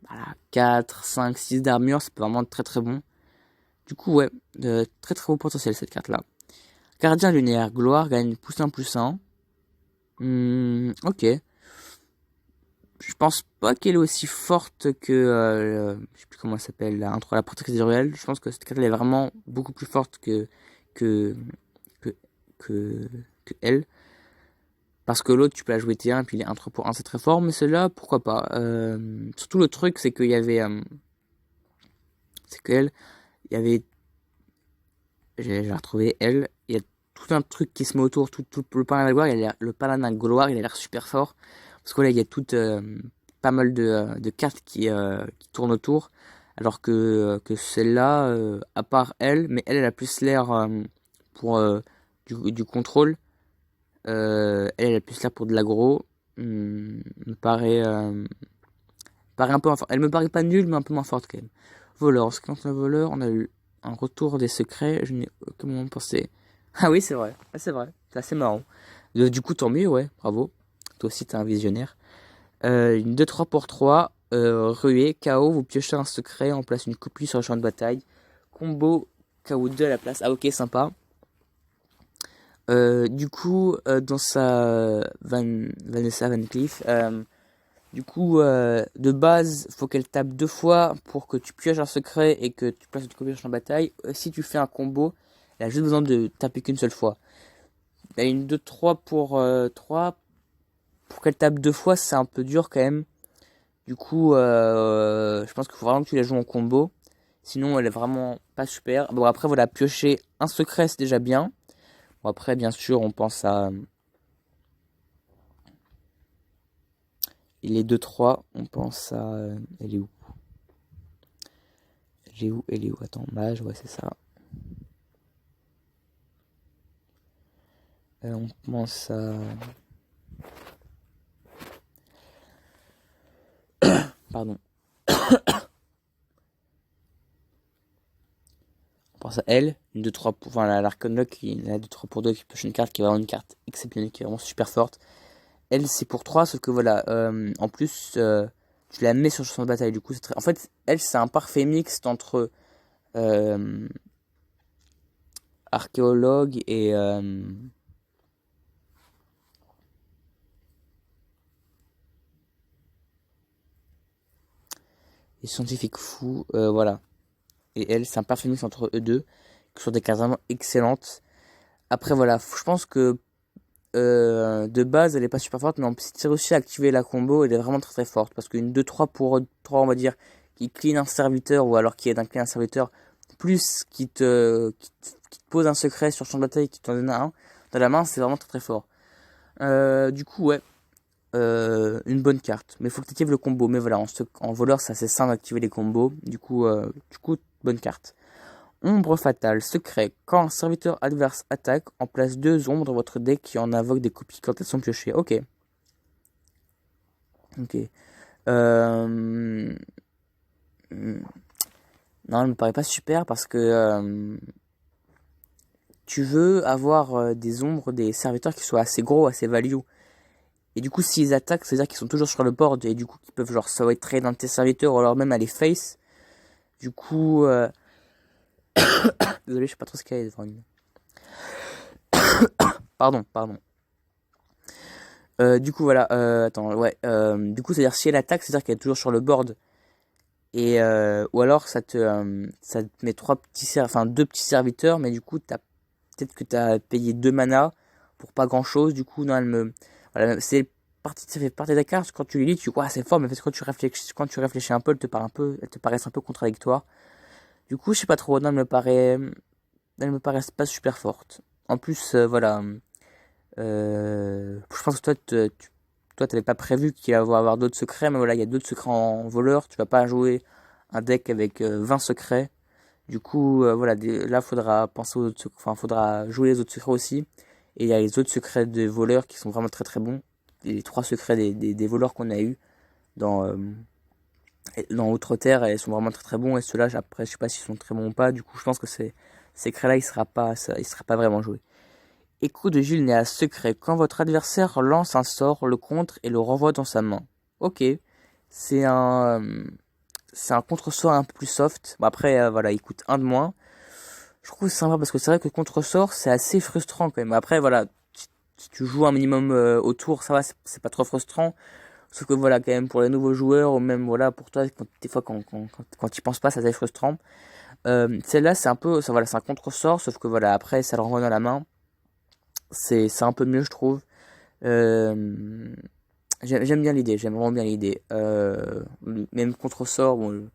voilà, 4, 5, 6 d'armure, c'est vraiment très très bon. Du coup, ouais, très très beau potentiel cette carte-là. Gardien lunaire, gloire, gagne +1/+1. Ok. Je pense pas qu'elle est aussi forte que... je sais plus comment elle s'appelle, la protectrice du réel. Je pense que cette carte elle est vraiment beaucoup plus forte que, que, que, que elle. Parce que l'autre, tu peux la jouer T1, et puis les 1 3 pour 1, c'est très fort. Mais celle-là, pourquoi pas. Surtout le truc, c'est qu'il y avait... c'est qu'elle, il y avait... J'ai retrouvé elle. Il y a tout un truc qui se met autour, tout le paladin gloire. Le paladin gloire, il a l'air super fort. Parce que là, il y a pas mal de cartes qui tournent autour. Alors que celle-là, à part elle, mais elle a plus l'air pour du contrôle. Elle a plus l'air pour de l'aggro. Me paraît un peu moins forte. Elle me paraît pas nulle, mais un peu moins forte quand même. Voleur. En ce qui concerne le voleur, on a eu un retour des secrets. Je n'ai aucun moment pensé. Ah oui, c'est vrai. Ah, c'est vrai. C'est assez marrant. Du coup, tant mieux, ouais. Bravo. Toi aussi, t'es un visionnaire. Une 2-3 pour 3. Ruée, KO. Vous piochez un secret. On place une copie sur le champ de bataille. Combo KO 2 à la place. Ah, ok, sympa. Du coup, dans sa Vanessa Van Cleef, du coup, de base, faut qu'elle tape 2 fois pour que tu pioches un secret et que tu places une copie sur le champ de bataille. Si tu fais un combo, elle a juste besoin de taper qu'une seule fois. Elle a une 2-3 pour 3. Pour qu'elle tape 2 fois, c'est un peu dur quand même. Du coup, je pense qu'il faut vraiment que tu la joues en combo. Sinon, elle est vraiment pas super. Bon, après, voilà, piocher un secret, c'est déjà bien. Bon, après, bien sûr, on pense à... Il est 2-3, on pense à... Elle est où? Elle est où? Elle est où? Attends, mage, ouais, c'est ça. On pense à... Pardon. On pense à elle, une 2-3 pour... Enfin, l'Arconlock, qui a 2-3 pour 2, qui pioche une carte, qui est vraiment une carte exceptionnelle, qui est vraiment super forte. Elle, c'est pour 3, sauf que voilà, en plus, tu la mets sur le champ de bataille. Du coup, c'est très... En fait, elle, c'est un parfait mixte entre archéologue et scientifique fou. Voilà. Et elle, c'est un parfait mix entre eux deux, qui sont des cartes vraiment excellentes. Après, voilà, je pense que de base, elle est pas super forte, mais si tu réussis à activer la combo, elle est vraiment très très forte. Parce qu'une 2-3 pour 3, on va dire, qui clean un serviteur, ou alors qui aide un clean un serviteur, plus qui te pose un secret sur le champ de bataille, qui t'en donne un dans la main, c'est vraiment très très fort. Du coup, ouais. une bonne carte. Mais il faut que tu actives le combo. Mais voilà, en voleur, c'est assez simple d'activer les combos. Du coup, bonne carte. Ombre fatale, secret. Quand un serviteur adverse attaque, en place 2 ombres dans votre deck qui en invoque des copies quand elles sont piochées. Ok. Ok. Euh... Non, elle me paraît pas super parce que tu veux avoir des ombres, des serviteurs qui soient assez gros, assez value. Et du coup, s'ils attaquent, c'est-à-dire qu'ils sont toujours sur le board et du coup, qu'ils peuvent genre soit trade un de tes serviteurs ou alors même aller face. Du coup, désolé, je sais pas trop ce qu'il y a devant lui. Pardon. Du coup, voilà, attends, ouais. Du coup, c'est-à-dire si elle attaque, c'est-à-dire qu'elle est toujours sur le board. Et ou alors ça te met deux petits serviteurs, mais du coup, peut-être que t'as payé 2 mana pour pas grand-chose. Du coup, non, voilà, ça fait partie des cartes. Quand tu les lis, tu vois, c'est fort, mais en fait, quand tu réfléchis un peu, elles te paraissent un peu contradictoires. Du coup, je sais pas trop, non, elles me paraissent pas super fortes. En plus, voilà, je pense que toi, t'avais pas prévu qu'il allait y avoir d'autres secrets, mais voilà, il y a d'autres secrets en voleur. Tu vas pas jouer un deck avec 20 secrets. Du coup, voilà, là, faudra penser aux autres secrets, enfin, faudra jouer les autres secrets aussi. Et il y a les autres secrets des voleurs qui sont vraiment très très bons. Les 3 secrets des voleurs qu'on a eu dans, euh, dans Outre-Terre, ils sont vraiment très très bons. Et ceux-là, après, je sais pas s'ils sont très bons ou pas. Du coup, je pense que ces secrets-là, il sera pas vraiment joué. Écho de Gilles Néa secret. Quand votre adversaire lance un sort, le contre et le renvoie dans sa main. Ok. C'est un, euh, c'est un contre-sort un peu plus soft. Bon, après, voilà, il coûte un de moins. Je trouve que c'est sympa parce que c'est vrai que contre-sort, c'est assez frustrant quand même. Après, voilà, si tu joues un minimum autour, ça va, c'est pas trop frustrant. Sauf que voilà, quand même, pour les nouveaux joueurs, ou même voilà, pour toi, des fois, quand tu penses pas, c'est assez frustrant. Celle-là, c'est un peu, ça, voilà, c'est un contre-sort, sauf que voilà, après, ça le renvoie dans la main. C'est un peu mieux, je trouve. Euh, j'aime bien l'idée, j'aime vraiment bien l'idée. Même contre-sort, bon,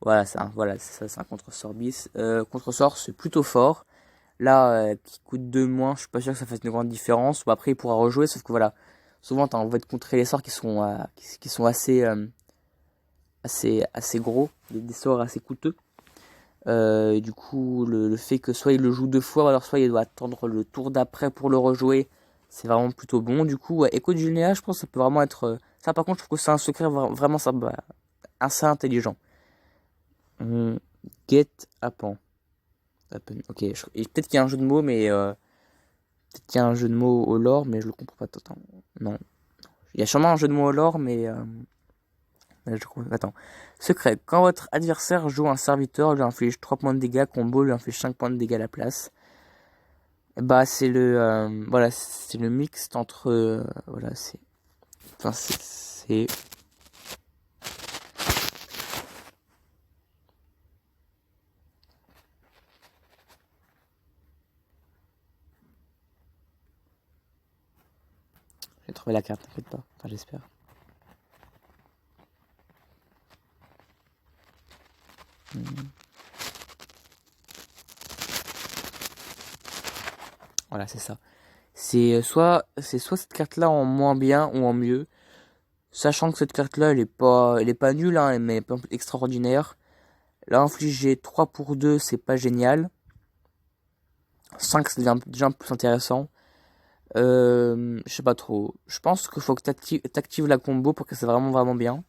voilà, c'est un contre-sort bis. Contre-sort, c'est plutôt fort. Là, qui coûte 2 moins, je suis pas sûr que ça fasse une grande différence. Ou après, il pourra rejouer, sauf que voilà, souvent, t'as envie de contrer les sorts qui sont assez gros, des sorts assez coûteux. Du coup, le fait que soit il le joue 2 fois, ou alors soit il doit attendre le tour d'après pour le rejouer, c'est vraiment plutôt bon. Du coup, ouais, Echo de Julnéa, je pense que ça peut vraiment être. Ça, par contre, je trouve que c'est un secret vraiment ça, assez intelligent. Hum, Get Happen. Ok, et peut-être qu'il y a un jeu de mots, mais peut-être qu'il y a un jeu de mots au lore, mais je le comprends pas totalement. Non, il y a sûrement un jeu de mots au lore, mais attends. Secret. Quand votre adversaire joue un serviteur, lui inflige 3 points de dégâts, combo lui inflige 5 points de dégâts à la place. Bah, c'est le mixte entre, voilà, enfin, j'ai trouvé la carte, t'inquiète pas. Enfin, j'espère. Hmm. Voilà, c'est ça. C'est soit cette carte-là en moins bien ou en mieux. Sachant que cette carte-là, elle est pas nulle, hein, mais pas extraordinaire. Là, infliger 3 pour 2, c'est pas génial. 5, c'est déjà un peu plus intéressant. Je sais pas trop. Je pense qu'il faut que t'actives la combo pour que c'est vraiment vraiment bien.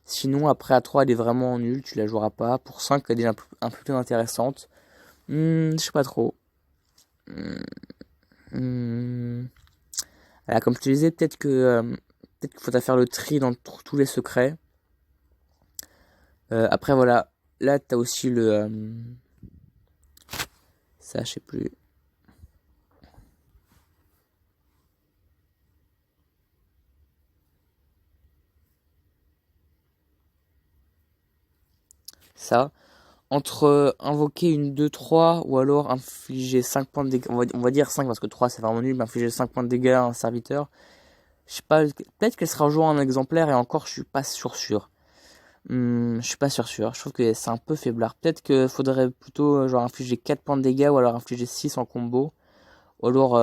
Sinon, après à 3, elle est vraiment nulle, tu la joueras pas. Pour 5, elle est déjà un peu plus intéressante. Je sais pas trop. Hmm, hmm. Voilà, comme je te disais, peut-être qu'il faudra faire le tri dans tous les secrets. Après, voilà. Là, t'as aussi ça, je sais plus. Ça. Entre invoquer une 2-3 ou alors infliger 5 points de dégâts. On va dire 5 parce que 3 c'est vraiment nul, mais infliger 5 points de dégâts à un serviteur. Je sais pas, peut-être qu'elle sera jouée en exemplaire et encore je suis pas sûr. Je suis pas sûr. Je trouve que c'est un peu faiblard. Peut-être qu'il faudrait plutôt genre infliger 4 points de dégâts ou alors infliger 6 en combo. Ou alors,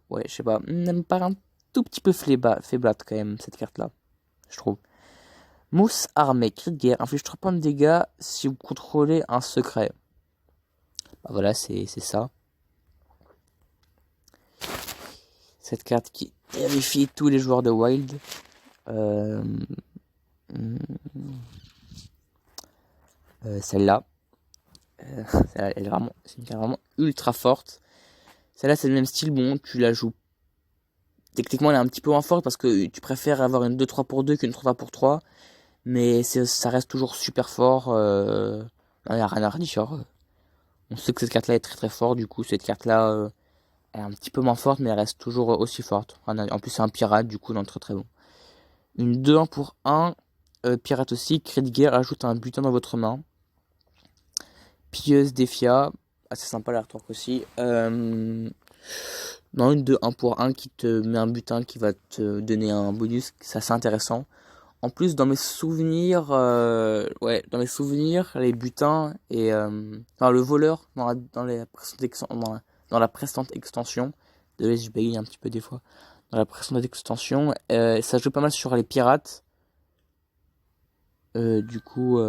ouais, je sais pas. Elle me paraît un tout petit peu faiblate quand même, cette carte-là, je trouve. Mousse armée, cri de guerre, inflige 3 points de dégâts si vous contrôlez un secret. Bah voilà, c'est ça. Cette carte qui terrifie tous les joueurs de Wild. Celle-là. Elle est vraiment, c'est une carte vraiment ultra forte. Celle-là, c'est le même style. Bon, tu la joues. Techniquement, elle est un petit peu moins forte parce que tu préfères avoir une 2-3 pour 2 qu'une 3 pour 3. Mais ça reste toujours super fort. Il n'y a rien à redire. On sait que cette carte-là est très très forte. Du coup, cette carte-là elle est un petit peu moins forte, mais elle reste toujours aussi forte. En plus, c'est un pirate, du coup, non, très très bon. Une 2-1 pour 1. Pirate aussi. Cri de guerre, ajoute un butin dans votre main. Pieuse Défia. Assez sympa l'artwork aussi. Non, une 2-1 pour 1 qui te met un butin qui va te donner un bonus. C'est assez intéressant. En plus, dans mes souvenirs, les butins et enfin, le voleur dans la précédente extension, de je bégaye un petit peu des fois. Dans la précédente extension, ça joue pas mal sur les pirates. Du coup,